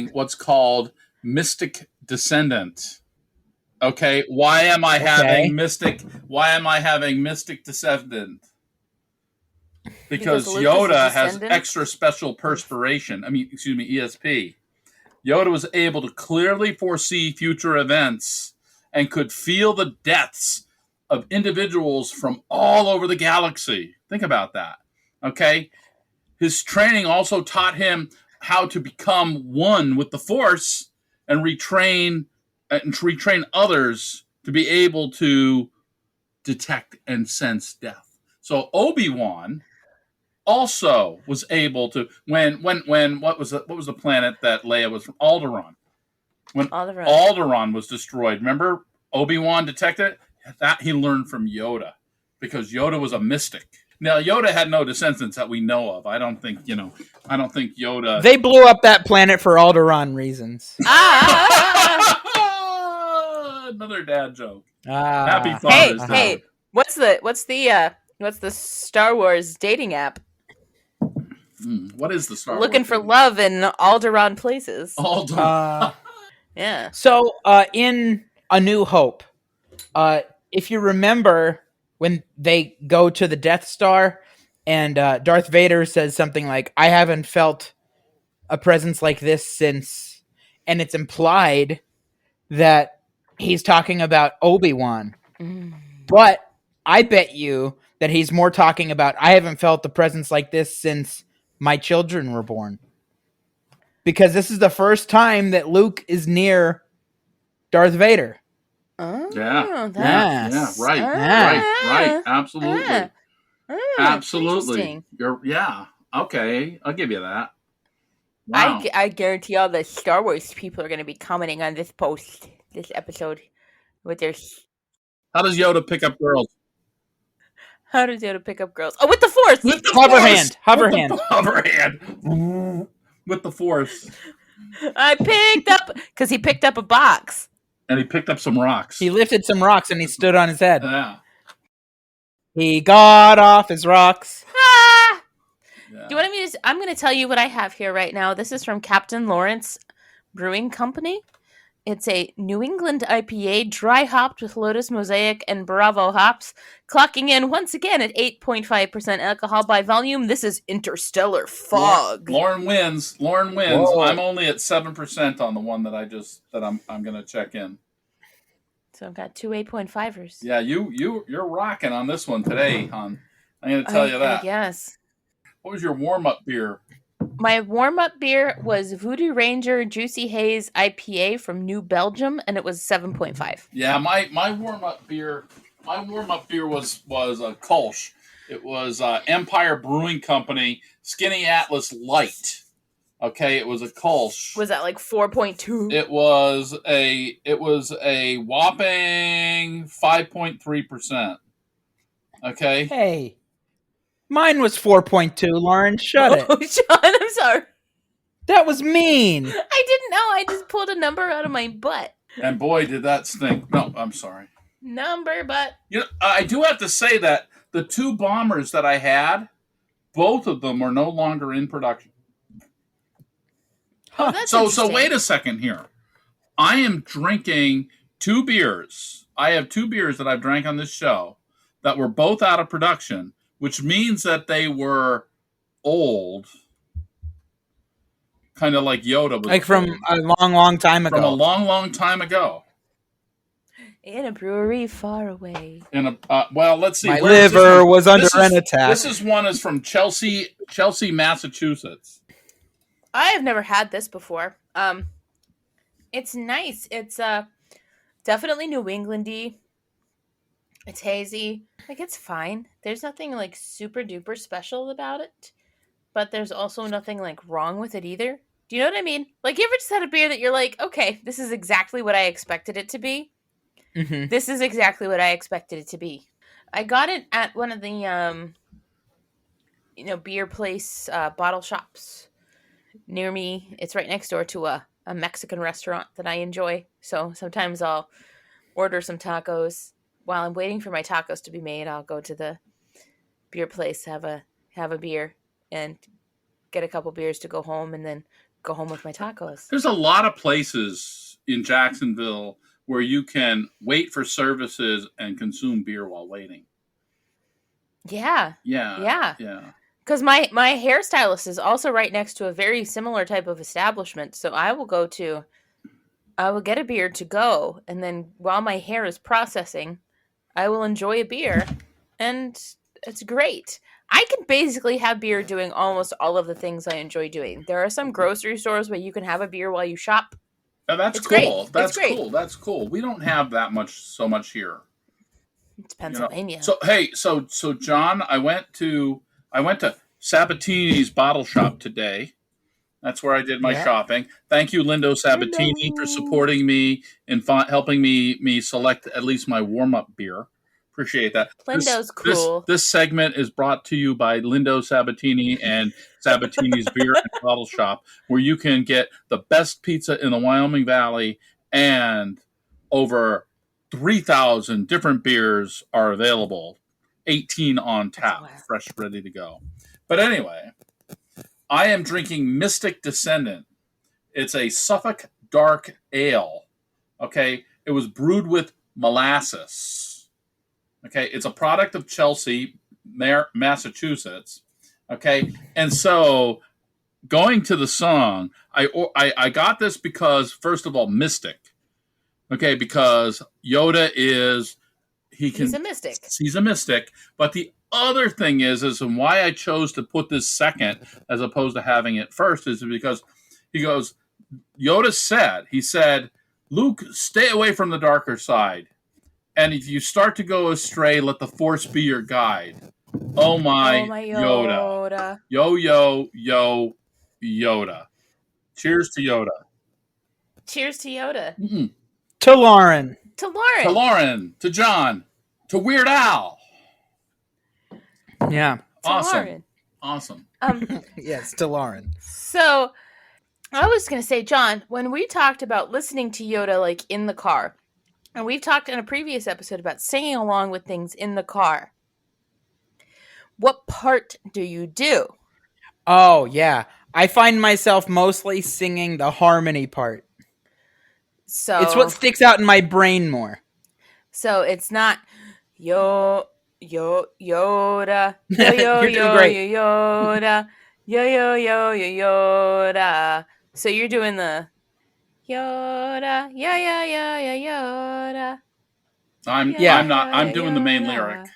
what's called Mystic Descendant. Okay, why am I having Mystic Descendant? Because Yoda has extra special perspiration. ESP. Yoda was able to clearly foresee future events and could feel the deaths of individuals from all over the galaxy. Think about that. Okay? His training also taught him how to become one with the Force and retrain others to be able to detect and sense death. So Obi-Wan also was able to when what was the planet that Leia was from? Alderaan. When Alderaan was destroyed, remember Obi-Wan detected it? That he learned from Yoda, because Yoda was a mystic. Now Yoda had no descendants that we know of. I don't think Yoda. They blew up that planet for Alderaan reasons. Another dad joke. Happy Father's Day. Hey, what's the Star Wars dating app? What is the Star Wars? Looking for love in Alderaan places. Alderaan. Yeah. So, in A New Hope, if you remember when they go to the Death Star, and Darth Vader says something like, "I haven't felt a presence like this since," and it's implied that he's talking about Obi-Wan. But I bet you that he's more talking about, "I haven't felt the presence like this since my children were born." Because this is the first time that Luke is near Darth Vader. Oh, Yeah, right. Absolutely. Absolutely. Okay. I'll give you that. Wow. I guarantee all the Star Wars people are going to be commenting on this episode, with their. How does Yoda pick up girls? How does Yoda pick up girls? Oh, with the Force. With the Hover Force! hand. Hover With hand. The hover hand. With the Force. I picked up, because he picked up a box. And he picked up some rocks. He lifted some rocks and he stood on his head. Yeah. He got off his rocks. Ah! Yeah. Do you want me to? I'm going to tell you what I have here right now. This is from Captain Lawrence Brewing Company. It's a New England IPA, dry hopped with Lotus, Mosaic, and Bravo hops, clocking in once again at 8.5% alcohol by volume. This is Interstellar Fog. Lauren wins. Whoa. I'm only at 7% on the one that I'm going to check in. So I've got two 8.5ers. Yeah, you're rocking on this one today, hon. I'm going to tell you that. Yes. What was your warm-up beer? My warm-up beer was VooDoo Ranger Juicy Haze IPA from New Belgium, and it was 7.5. Yeah, my warm-up beer was a Kolsch. It was Empire Brewing Company Skinny Atlas Light. Okay, it was a Kolsch. Was that like 4.2? It was a whopping 5.3%. Okay. Hey. Mine was 4.2, Lauren. Shut it. Oh, Sean, I'm sorry. That was mean. I didn't know. I just pulled a number out of my butt. And boy, did that stink. No, I'm sorry. Number, but... You know, I do have to say that the two bombers that I had, both of them are no longer in production. Oh, that's So wait a second here. I am drinking two beers. I have two beers that I've drank on this show that were both out of production, which means that they were old. Kind of like Yoda was like from old. a long time ago. From a long time ago. In a brewery far away. Well, let's see. My liver was under an attack. This one is from Chelsea, Massachusetts. I have never had this before. It's nice. It's definitely New Englandy. It's hazy. Like, it's fine. There's nothing like super duper special about it, but there's also nothing like wrong with it either. Do you know what I mean? Like, you ever just had a beer that you're like, okay, this is exactly what I expected it to be. Mm-hmm. This is exactly what I expected it to be. I got it at one of the beer place bottle shops near me. It's right next door to a Mexican restaurant that I enjoy. So sometimes I'll order some tacos. While I'm waiting for my tacos to be made, I'll go to the beer place, have a beer, and get a couple beers to go home, and then go home with my tacos. There's a lot of places in Jacksonville where you can wait for services and consume beer while waiting. Yeah. Yeah. Because my hairstylist is also right next to a very similar type of establishment, so I will get a beer to go, and then while my hair is processing, I will enjoy a beer, and it's great. I can basically have beer doing almost all of the things I enjoy doing. There are some grocery stores where you can have a beer while you shop. Oh, that's It's cool. great. That's It's great. cool. That's cool. We don't have so much here. It's Pennsylvania. So John, I went to Sabatini's bottle shop today. That's where I did my shopping. Thank you, Lindo Sabatini, for supporting me and helping me select at least my warm-up beer. Appreciate that. Lindo's cool. This segment is brought to you by Lindo Sabatini and Sabatini's Beer and Bottle Shop, where you can get the best pizza in the Wyoming Valley, and over 3,000 different beers are available. 18 on tap, fresh, ready to go. But anyway, I am drinking Mystic Descendant. It's a Suffolk dark ale. Okay, it was brewed with molasses. Okay, it's a product of Chelsea, Massachusetts. Okay, and so going to the song, I got this because first of all, Mystic. Okay, because Yoda He's a mystic. He's a mystic, but the other thing is and why I chose to put this second as opposed to having it first is because Yoda said, Luke, stay away from the darker side. And if you start to go astray, let the Force be your guide. Oh my Yoda. Yo, Yoda. Cheers to Yoda. Cheers to Yoda. Mm-mm. To Lauren. To Lauren. To Lauren. To John. To Weird Al. Yeah. Awesome. Awesome. Yes, to Lauren. So I was going to say, John, when we talked about listening to Yoda like in the car, and we've talked in a previous episode about singing along with things in the car, what part do you do? Oh, yeah. I find myself mostly singing the harmony part. So it's what sticks out in my brain more. So it's not Yoda, Yoda, You're doing great. Yoda, Yoda. So you're doing the Yoda, Yoda. I'm doing the main lyric.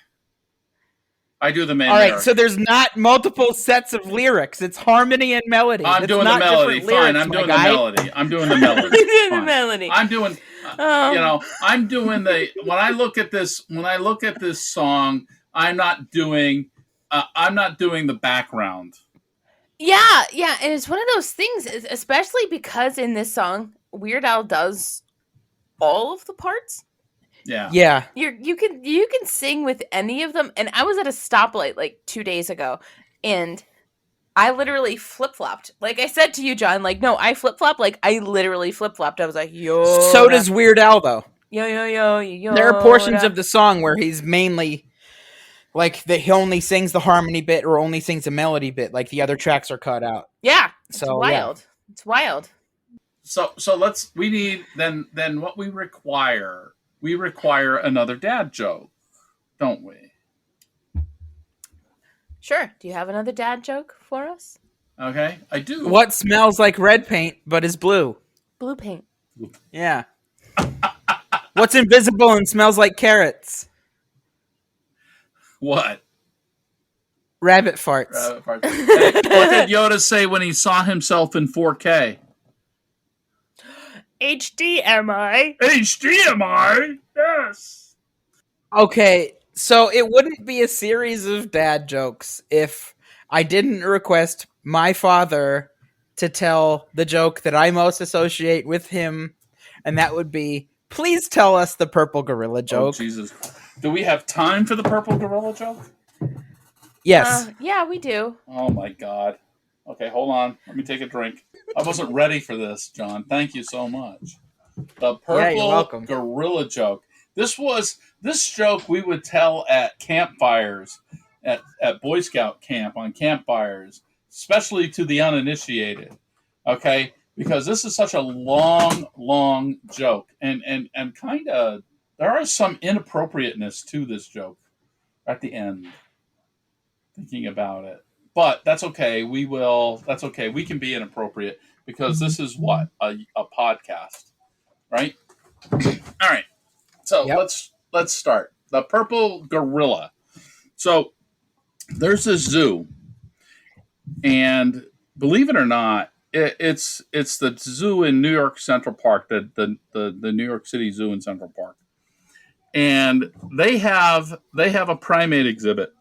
I do the main lyric. All right, so there's not multiple sets of lyrics. It's harmelody and melody. I'm doing the melody. Fine, I'm doing the melody. I'm doing the melody. The melody. I'm doing I'm doing when I look at this song, I'm not doing the background. Yeah, and it's one of those things, especially because in this song, Weird Al does all of the parts. Yeah. You can sing with any of them. And I was at a stoplight like 2 days ago, and I literally flip-flopped. Like I said to you, John, like, no, I flip-flop. Like, I literally flip-flopped. I was like, Yoda. So does Weird Al, though. Yo. There are portions of the song where he's mainly, like, he only sings the harmony bit or only sings the melody bit. Like, the other tracks are cut out. Yeah, it's wild. Yeah. It's wild. So we need, then what we require another dad joke, don't we? Sure. Do you have another dad joke for us? Okay, I do. What smells like red paint but is blue? Blue paint. Yeah. What's invisible and smells like carrots? What? Rabbit farts. Hey, what did Yoda say when he saw himself in 4K? HDMI. HDMI? Yes. Okay, so it wouldn't be a series of dad jokes if I didn't request my father to tell the joke that I most associate with him, and that would be, please tell us the purple gorilla joke. Oh, Jesus. Do we have time for the purple gorilla joke? Yes. Yeah, we do. Oh, my God. Okay, hold on. Let me take a drink. I wasn't ready for this, John. Thank you so much. The purple gorilla joke. This joke we would tell at campfires, at Boy Scout camp, on campfires, especially to the uninitiated. Okay? Because this is such a long joke. And kind of, there is some inappropriateness to this joke at the end. Thinking about it. But that's okay. That's okay. We can be inappropriate because this is what? A podcast. Right? All right. So let's start. The purple gorilla. So there's this zoo. And believe it or not, it's the zoo in New York Central Park, the New York City Zoo in Central Park. And they have a primate exhibit.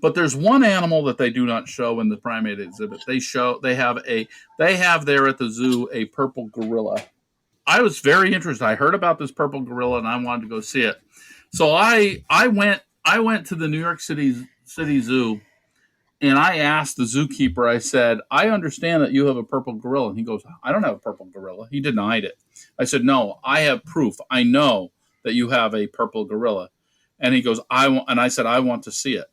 But there's one animal that they do not show in the primate exhibit. They have there at the zoo a purple gorilla. I was very interested. I heard about this purple gorilla and I wanted to go see it. So I went to the New York City Zoo and I asked the zookeeper, I said, I understand that you have a purple gorilla. And he goes, I don't have a purple gorilla. He denied it. I said, no, I have proof. I know that you have a purple gorilla. And he goes, I said, I want to see it.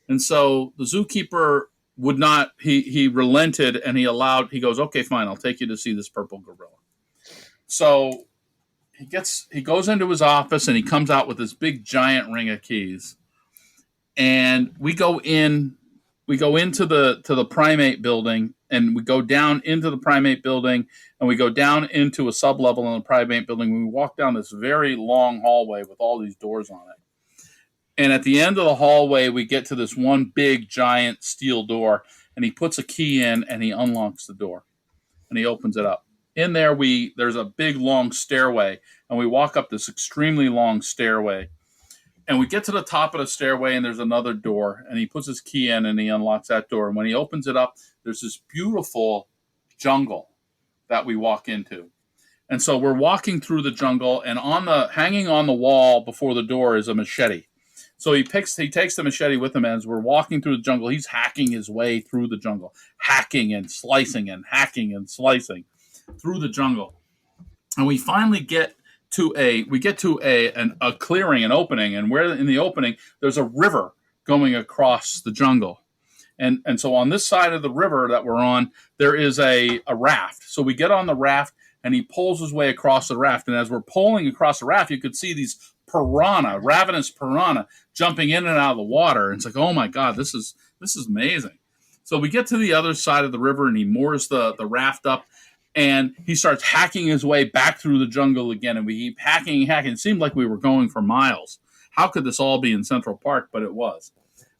And so the zookeeper would not, he relented and he goes, okay, fine, I'll take you to see this purple gorilla. So he goes into his office and he comes out with this big giant ring of keys. And we go into the primate building, and we go down into the primate building, and we go down into a sub-level in the primate building. We walk down this very long hallway with all these doors on it. And at the end of the hallway, we get to this one big giant steel door, and he puts a key in and he unlocks the door and he opens it up. In there, there's a big long stairway, and we walk up this extremely long stairway. And we get to the top of the stairway, and there's another door, and he puts his key in and he unlocks that door. And when he opens it up, there's this beautiful jungle that we walk into. And so we're walking through the jungle, and hanging on the wall before the door is a machete. So he takes the machete with him as we're walking through the jungle. He's hacking his way through the jungle, hacking and slicing and hacking and slicing through the jungle. And we finally get to a clearing, an opening, and where in the opening there's a river going across the jungle. And so on this side of the river that we're on, there is a raft. So we get on the raft, and he pulls his way across the raft. And as we're pulling across the raft, you could see these ravenous piranha jumping in and out of the water. And it's like, oh my God, this is amazing. So we get to the other side of the river, and he moors the raft up, and he starts hacking his way back through the jungle again. And we keep hacking. It seemed like we were going for miles. How could this all be in Central Park? But it was.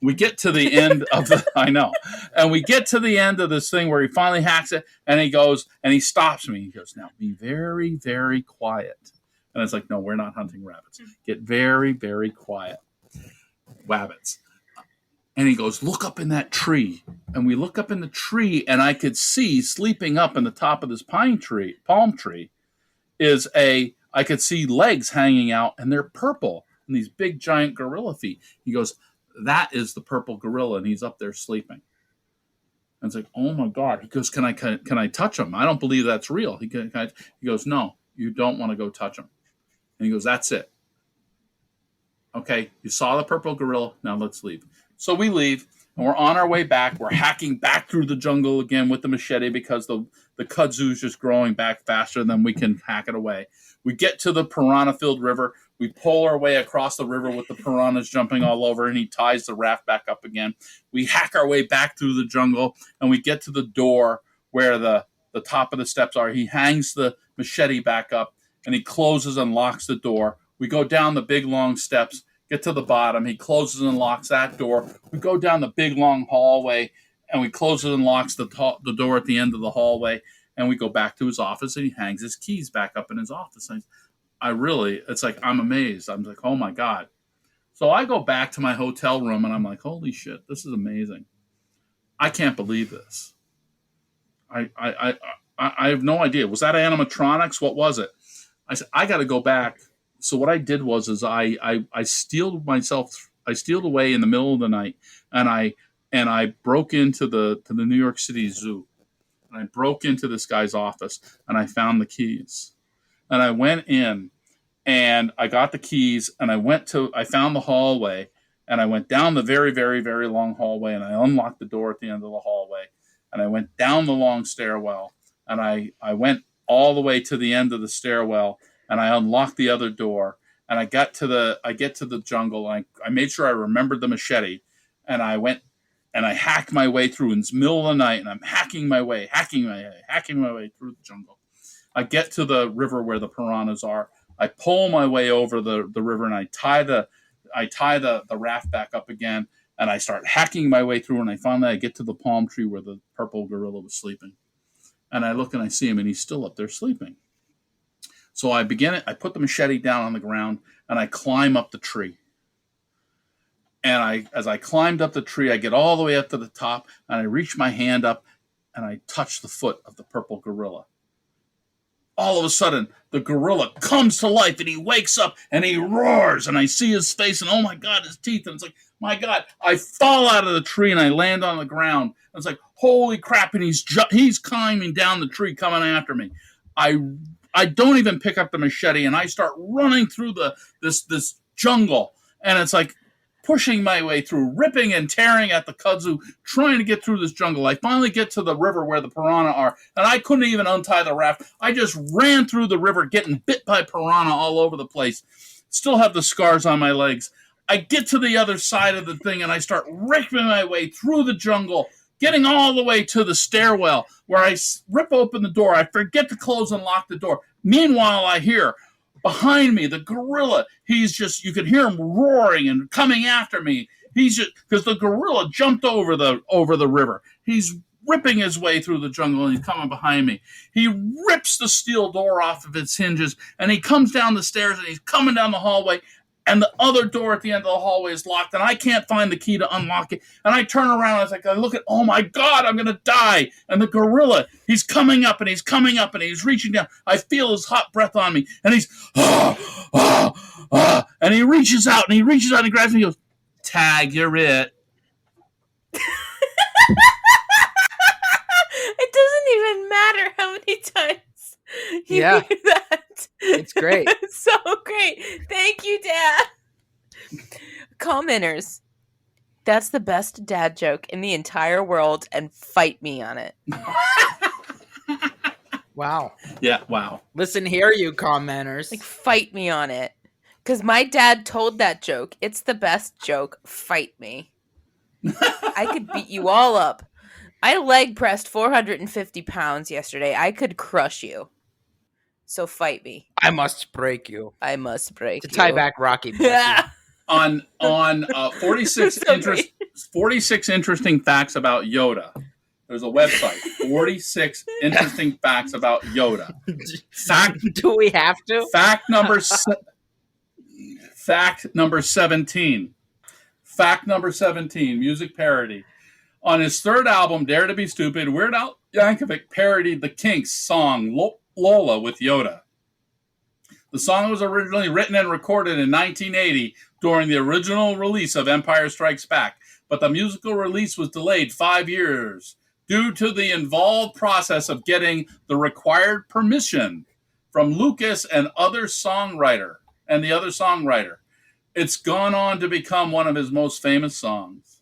We get to the end of I know. And we get to the end of this thing where he finally hacks it, and he goes, and he stops me. He goes, now be very, very quiet. And it's like, no, we're not hunting rabbits. Get very, very quiet. Wabbits. And he goes, look up in that tree. And we look up in the tree, and I could see sleeping up in the top of this palm tree, I could see legs hanging out, and they're purple, and these big giant gorilla feet. He goes, that is the purple gorilla, and he's up there sleeping. And it's like, oh my God. He goes, can I touch him? I don't believe that's real. He goes, no, you don't want to go touch him. And he goes, that's it. Okay, you saw the purple gorilla. Now let's leave. So we leave, and we're on our way back. We're hacking back through the jungle again with the machete because the kudzu is just growing back faster than we can hack it away. We get to the piranha-filled river. We pull our way across the river with the piranhas jumping all over, and he ties the raft back up again. We hack our way back through the jungle, and we get to the door where the top of the steps are. He hangs the machete back up, and he closes and locks the door. We go down the big, long steps, get to the bottom. He closes and locks that door. We go down the big, long hallway, and we close and locks the door at the end of the hallway, and we go back to his office, and he hangs his keys back up in his office. And it's like, I'm amazed. I'm like, oh my God. So I go back to my hotel room, and I'm like, holy shit, this is amazing. I can't believe this. I have no idea. Was that animatronics? What was it? I said, I got to go back. So what I did was I steeled away in the middle of the night, and I broke into the New York City Zoo, and I broke into this guy's office, and I found the keys, and I went in, and I got the keys, and I found the hallway, and I went down the very, very, very long hallway, and I unlocked the door at the end of the hallway, and I went down the long stairwell, and I went all the way to the end of the stairwell, and I unlocked the other door, and I get to the jungle, and I made sure I remembered the machete, and I went and I hacked my way through in the middle of the night, and I'm hacking my way through the jungle. I get to the river where the piranhas are. I pull my way over the river, and I tie the raft back up again, and I start hacking my way through, and I get to the palm tree where the purple gorilla was sleeping. And I look and I see him, and he's still up there sleeping. So I put the machete down on the ground, and I climb up the tree. And as I climbed up the tree, I get all the way up to the top, and I reach my hand up, and I touch the foot of the purple gorilla. All of a sudden, the gorilla comes to life, and he wakes up, and he roars, and I see his face, and oh my God, his teeth, and it's like, my God, I fall out of the tree, and I land on the ground. And it's like, holy crap, and he's climbing down the tree, coming after me. I don't even pick up the machete, and I start running through this jungle, and it's like, pushing my way through, ripping and tearing at the kudzu, trying to get through this jungle. I finally get to the river where the piranha are, and I couldn't even untie the raft. I just ran through the river, getting bit by piranha all over the place. Still have the scars on my legs. I get to the other side of the thing, and I start ripping my way through the jungle, getting all the way to the stairwell, where I rip open the door. I forget to close and lock the door. Meanwhile, I hear behind me the gorilla. He's just, you can hear him roaring and coming after me. He's just, because the gorilla jumped over the river. He's ripping his way through the jungle, and he's coming behind me. He rips the steel door off of its hinges, and he comes down the stairs, and he's coming down the hallway, and the other door at the end of the hallway is locked, and I can't find the key to unlock it. And I turn around, and I look at, oh my God, I'm going to die. And the gorilla, he's coming up, and he's coming up, and he's reaching down. I feel his hot breath on me, and he's, and he reaches out, and he grabs me, and he goes, Tag, you're it. It doesn't even matter how many times you hear that. It's great. It's so great. Thank you, Dad. Commenters, that's the best dad joke in the entire world, and fight me on it. Wow. Yeah, wow. Listen here, you commenters. Like, fight me on it. Because my dad told that joke. It's the best joke. Fight me. I could beat you all up. I leg pressed 450 pounds yesterday. I could crush you. So fight me. I must break you. I must break To you. tie back Rocky. Yeah. On 46 So 46 interesting facts about Yoda. There's a website. 46 interesting facts about Yoda. Do we have to? Fact number 17. Fact number 17. Music parody. On his third album, Dare to Be Stupid, Weird Al Yankovic parodied the Kinks' song Lola with Yoda. The song was originally written and recorded in 1980 during the original release of Empire Strikes Back, but the musical release was delayed 5 years due to the involved process of getting the required permission from Lucas and the other songwriter. It's gone on to become one of his most famous songs.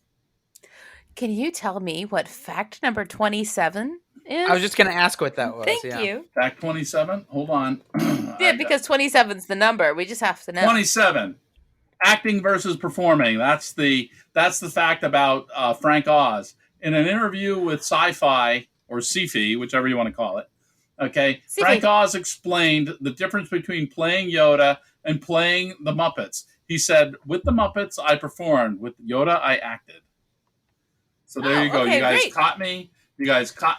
Can you tell me what fact number 27 is? I was just going to ask what that was. Thank you. Fact 27? Hold on. Yeah, because 27's the number. We just have to know. 27. Acting versus performing. That's the fact about Frank Oz. In an interview with Sci-Fi, or Sci-Fi, whichever you want to call it, okay, Sci-Fi. Frank Oz explained the difference between playing Yoda and playing the Muppets. He said, with the Muppets, I performed. With Yoda, I acted. So there you go. Okay, you guys great. caught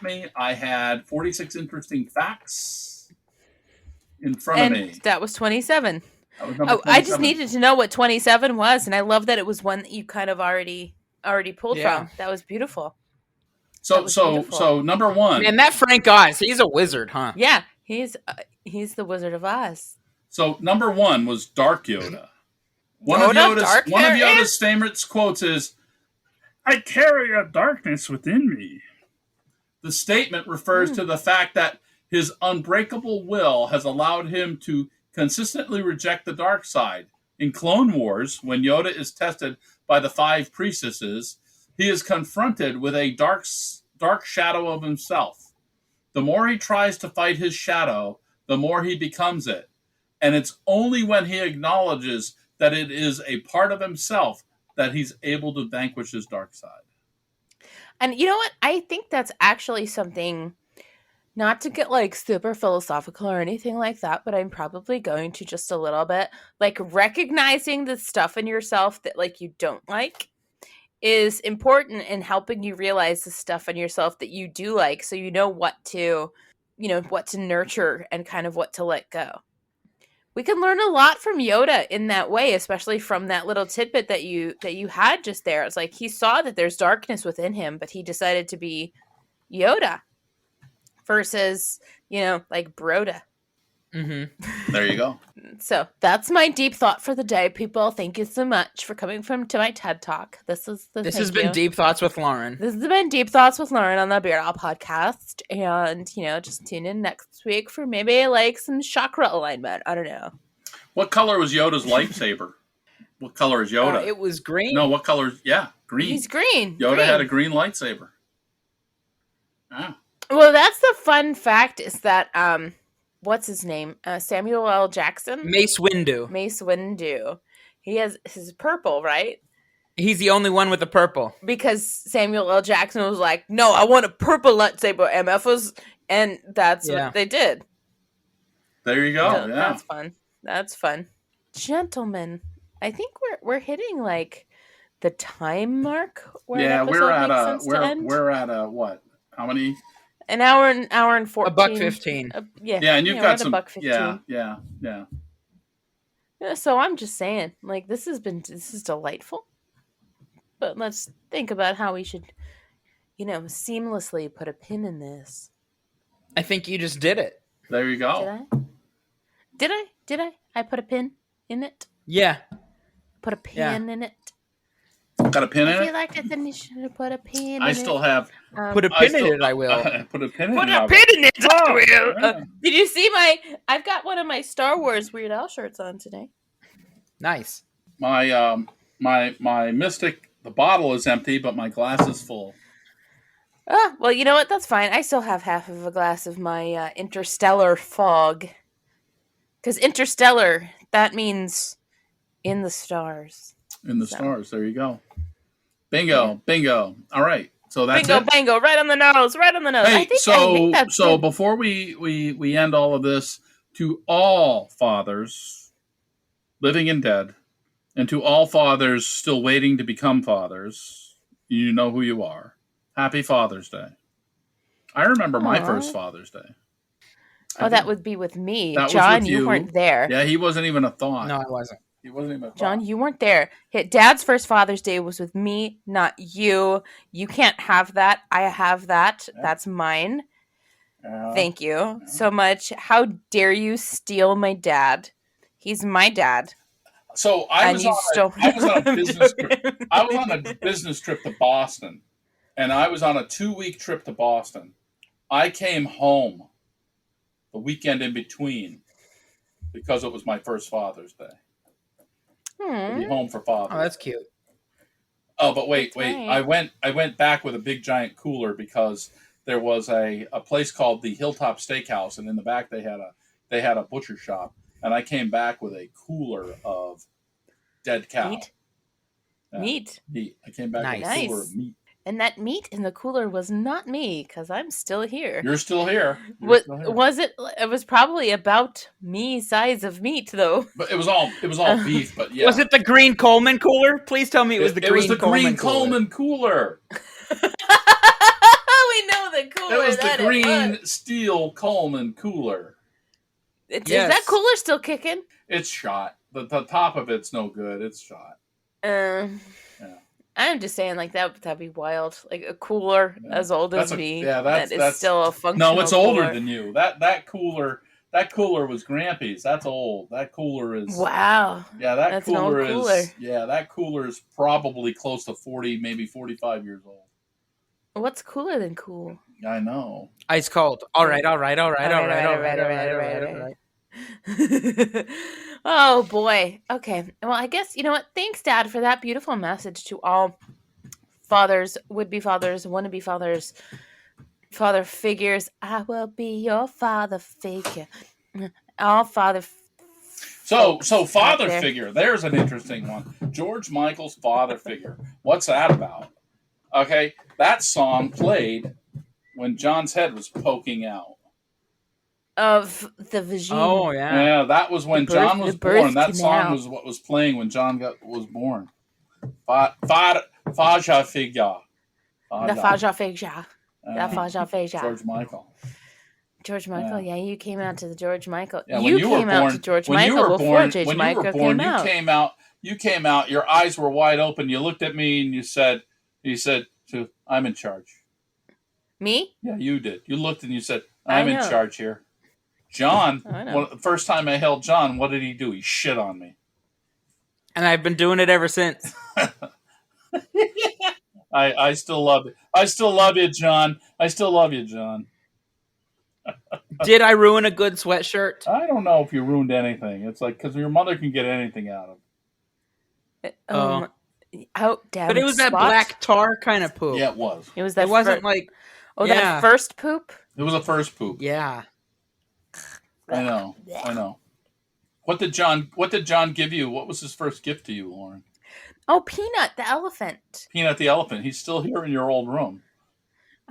me. I had 46 interesting facts in front of me. That was 27. That was number I just 27. needed to know what 27 was, and I love that it was one that you kind of already pulled Yeah. from. That was beautiful. So beautiful. number one. Man, that Frank Oz, he's a wizard, huh? Yeah, he's the Wizard of Oz. So number one was Dark Yoda. One Dark of Yoda? Yoda's famous quotes is, "I carry a darkness within me." The statement refers to the fact that his unbreakable will has allowed him to consistently reject the dark side. In Clone Wars, when Yoda is tested by the 5 priestesses, he is confronted with a dark shadow of himself. The more he tries to fight his shadow, the more he becomes it. And it's only when he acknowledges that it is a part of himself that he's able to vanquish his dark side. And you know what? I think that's actually something, not to get like super philosophical or anything like that, but I'm probably going to just a little bit. Like, recognizing the stuff in yourself that like you don't like is important in helping you realize the stuff in yourself that you do like, so you know what to nurture and kind of what to let go. We can learn a lot from Yoda in that way, especially from that little tidbit that you had just there. It's like he saw that there's darkness within him, but he decided to be Yoda versus, like Broda. Mm-hmm. There you go. So that's my deep thought for the day, people. Thank you so much for coming to my TED Talk. This has been Deep Thoughts with Lauren. This has been Deep Thoughts with Lauren on the Beard Owl podcast. And, just tune in next week for maybe like some chakra alignment. I don't know. What color was Yoda's lightsaber? What color is Yoda? It was green. No, what color? Yeah, green. He's green. Yoda had a green lightsaber. Ah. Well, that's the fun fact is that what's his name? Samuel L. Jackson. Mace Windu. Mace Windu. He has his purple, right? He's the only one with the purple. Because Samuel L. Jackson was like, "No, I want a purple lightsaber, MFers," and that's what they did. There you go. So that's fun. That's fun, gentlemen. I think we're hitting like the time mark. Where we're at what? How many? An hour and 14. $1.15. Yeah, and you've got some. $1.15. Yeah. So I'm just saying, like, this is delightful. But let's think about how we should, seamlessly put a pin in this. I think you just did it. There you go. Did I? I put a pin in it? Yeah. Put a pin in it. Got a pin in it? I feel like I think you should put a pin in it. I still have. Put a pin in it, I will. Put a pin in it. Put a pin in it, I will. Yeah. Did you see I've got one of my Star Wars Weird Al shirts on today. Nice. My Mystic, the bottle is empty, but my glass is full. Well, you know what? That's fine. I still have half of a glass of my Interstellar fog. Because Interstellar, that means in the stars. In the stars. There you go. Bingo. All right. So that's bingo. Right on the nose. Hey, I think that's so good. before we end all of this, to all fathers, living and dead, and to all fathers still waiting to become fathers, you know who you are. Happy Father's Day. I remember my first Father's Day. That would be with me. That John, was with you weren't there. Yeah, he wasn't even a thought. No, I wasn't. He wasn't even a thought. John, you weren't there. Dad's first Father's Day was with me, not you. You can't have that. I have that. Yeah. That's mine. Thank you so much. How dare you steal my dad? He's my dad. So I was on a business trip. I was on a business trip to Boston, and I was on a 2-week trip to Boston. I came home the weekend in between because it was my first Father's Day. To be home for Father's. Oh, that's cute. Oh, but wait. I went back with a big giant cooler because there was a place called the Hilltop Steakhouse, and in the back they had a butcher shop, and I came back with a cooler of dead cow. Meat. I came back with a cooler of meat. And that meat in the cooler was not me, because I'm still here. You're still here. Was it? It was probably about me size of meat, though. But it was all beef. But yeah, was it the green Coleman cooler? Please tell me it was the green Coleman cooler. We know the cooler. It was the green steel Coleman cooler. Is that cooler still kicking? It's shot. The top of it's no good. It's shot. Yeah. I'm just saying, like, that'd be wild. Like a cooler as old as me. Yeah, that's still a functional. No, it's older than you. That cooler was Grampy's. That's old. That cooler is. Wow. Yeah, that's cooler an old cooler. Yeah, that cooler is probably close to 40, maybe 45 years old. What's cooler than cool? I know. Ice cold. All right. Oh boy. Okay. Well, I guess you know what. Thanks, Dad, for that beautiful message to all fathers, would-be fathers, wannabe fathers, father figures. I will be your father figure. All father. So father figure. There's an interesting one. George Michael's father figure. What's that about? Okay, that song played when John's head was poking out. Of the vagina. Oh, yeah. Yeah, that was when John was born. That song was what was playing when John was born. Faja figure. The Faja figure. George Michael, yeah, you came out to the George Michael. Yeah, you came out to George Michael before George Michael came out. You came out, your eyes were wide open, you looked at me and you said, I'm in charge. Me? Yeah, you did. You looked and you said, I'm in charge here. John, the first time I held John, what did he do? He shit on me. And I've been doing it ever since. I still love it. I still love you, John. I still love you, John. Did I ruin a good sweatshirt? I don't know if you ruined anything. It's like, because your mother can get anything out of it. Damn. But it was that black tar kind of poop. Yeah, it was. It was that. It wasn't like. that first poop. It was the first poop. Yeah. I know. What did John give you? What was his first gift to you, Lauren? Oh, Peanut the elephant. Peanut the elephant. He's still here in your old room.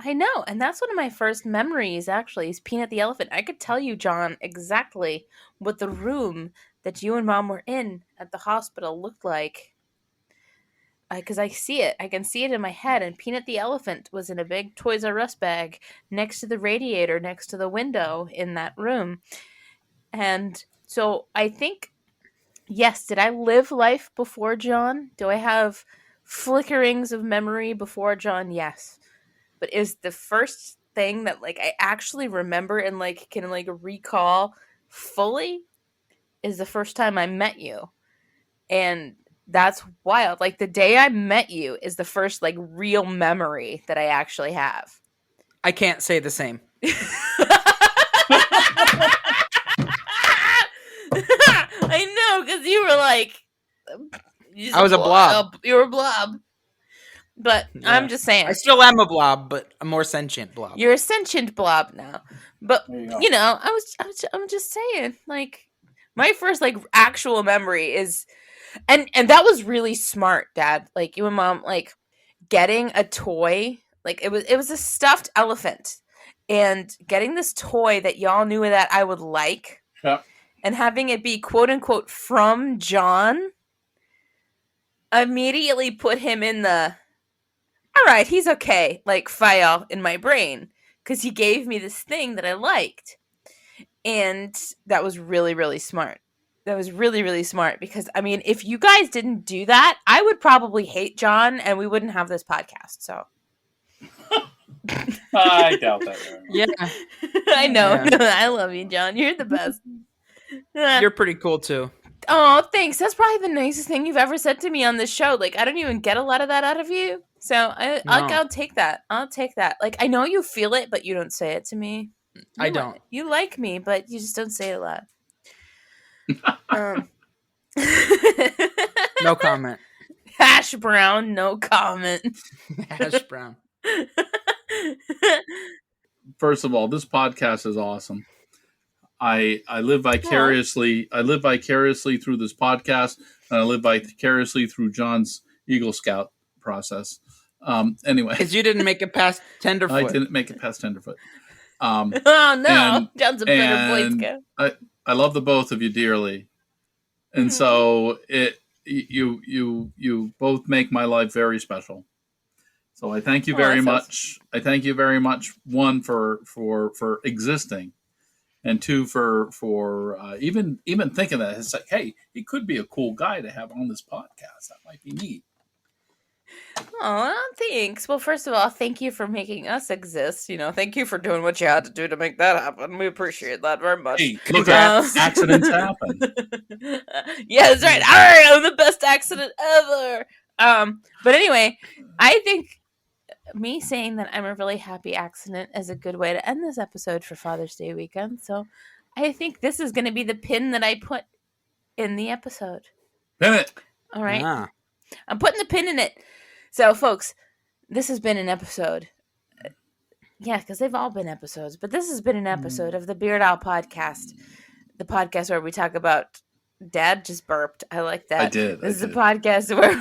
I know, and that's one of my first memories, actually, is Peanut the elephant. I could tell you, John, exactly what the room that you and Mom were in at the hospital looked like. Because I see it. I can see it in my head, and Peanut the elephant was in a big Toys R Us bag next to the radiator, next to the window in that room. And so I think... Yes, did I live life before John? Do I have flickerings of memory before John? Yes. But is the first thing that I actually remember and can recall fully is the first time I met you. And that's wild. The day I met you is the first real memory that I actually have. I can't say the same. I know, because you were I was a blob. You were a blob. But yeah. I'm just saying. I still am a blob, but a more sentient blob. You're a sentient blob now. But, I'm just saying, my first, actual memory is, and that was really smart, Dad. You and Mom, getting a toy, it was a stuffed elephant, and getting this toy that y'all knew that I would like. Yeah. And having it be quote unquote from John immediately put him in the all right, he's okay, file in my brain. Because he gave me this thing that I liked. And that was really, really smart. That was really, really smart. Because, if you guys didn't do that, I would probably hate John and we wouldn't have this podcast. So I doubt that. Yeah. I know. Yeah. I love you, John. You're the best. You're pretty cool too. Oh, thanks. That's probably the nicest thing you've ever said to me on this show. I don't even get a lot of that out of you. So I'll take that. I'll take that. I know you feel it, but you don't say it to me. I don't. You like me, but you just don't say it a lot. No comment. Hash brown, no comment. Hash brown. First of all, this podcast is awesome. I live vicariously. I live vicariously through this podcast, and I live vicariously through John's Eagle Scout process. Anyway, because you didn't make it past Tenderfoot. I didn't make it past Tenderfoot. Oh no, John's a better Boy Scout. I love the both of you dearly, and so you both make my life very special. So I thank you very much. I thank you very much. One for existing. And two, for even thinking that it's hey, he could be a cool guy to have on this podcast. That might be neat. Oh, thanks. Well, first of all, thank you for making us exist. Thank you for doing what you had to do to make that happen. We appreciate that very much. Hey, look, accidents happen. Yeah, that's right. All right, I'm the best accident ever. But anyway, I think me saying that I'm a really happy accident is a good way to end this episode for Father's Day weekend. So I think this is going to be the pin that I put in the episode. Pin it. All right. Yeah. I'm putting the pin in it. So, folks, this has been an episode. Yeah, because they've all been episodes. But this has been an episode of the Beard Owl Podcast. The podcast where we talk about... Dad just burped. I like that. I did. This is the podcast where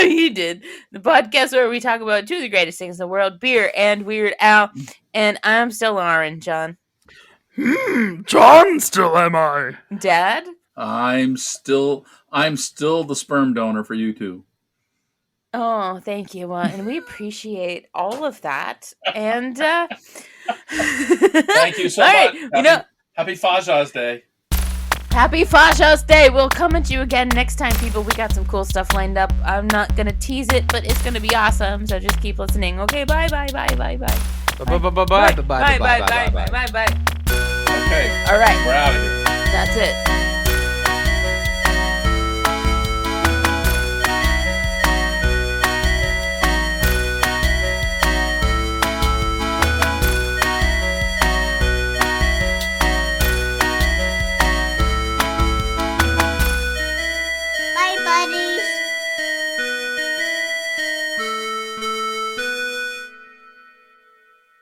you did. The podcast where we talk about two of the greatest things in the world, beer and Weird Al. And I'm still Lauren, John. John still am I. Dad? I'm still the sperm donor for you two. Oh, thank you. And we appreciate all of that. And thank you so much. Right, happy Father's Day. Happy Father's Day. We'll come at you again next time, people. We got some cool stuff lined up. I'm not going to tease it, but it's going to be awesome. So just keep listening. Okay, bye. Bye. Bye. Okay. All right. We're out of here. That's it.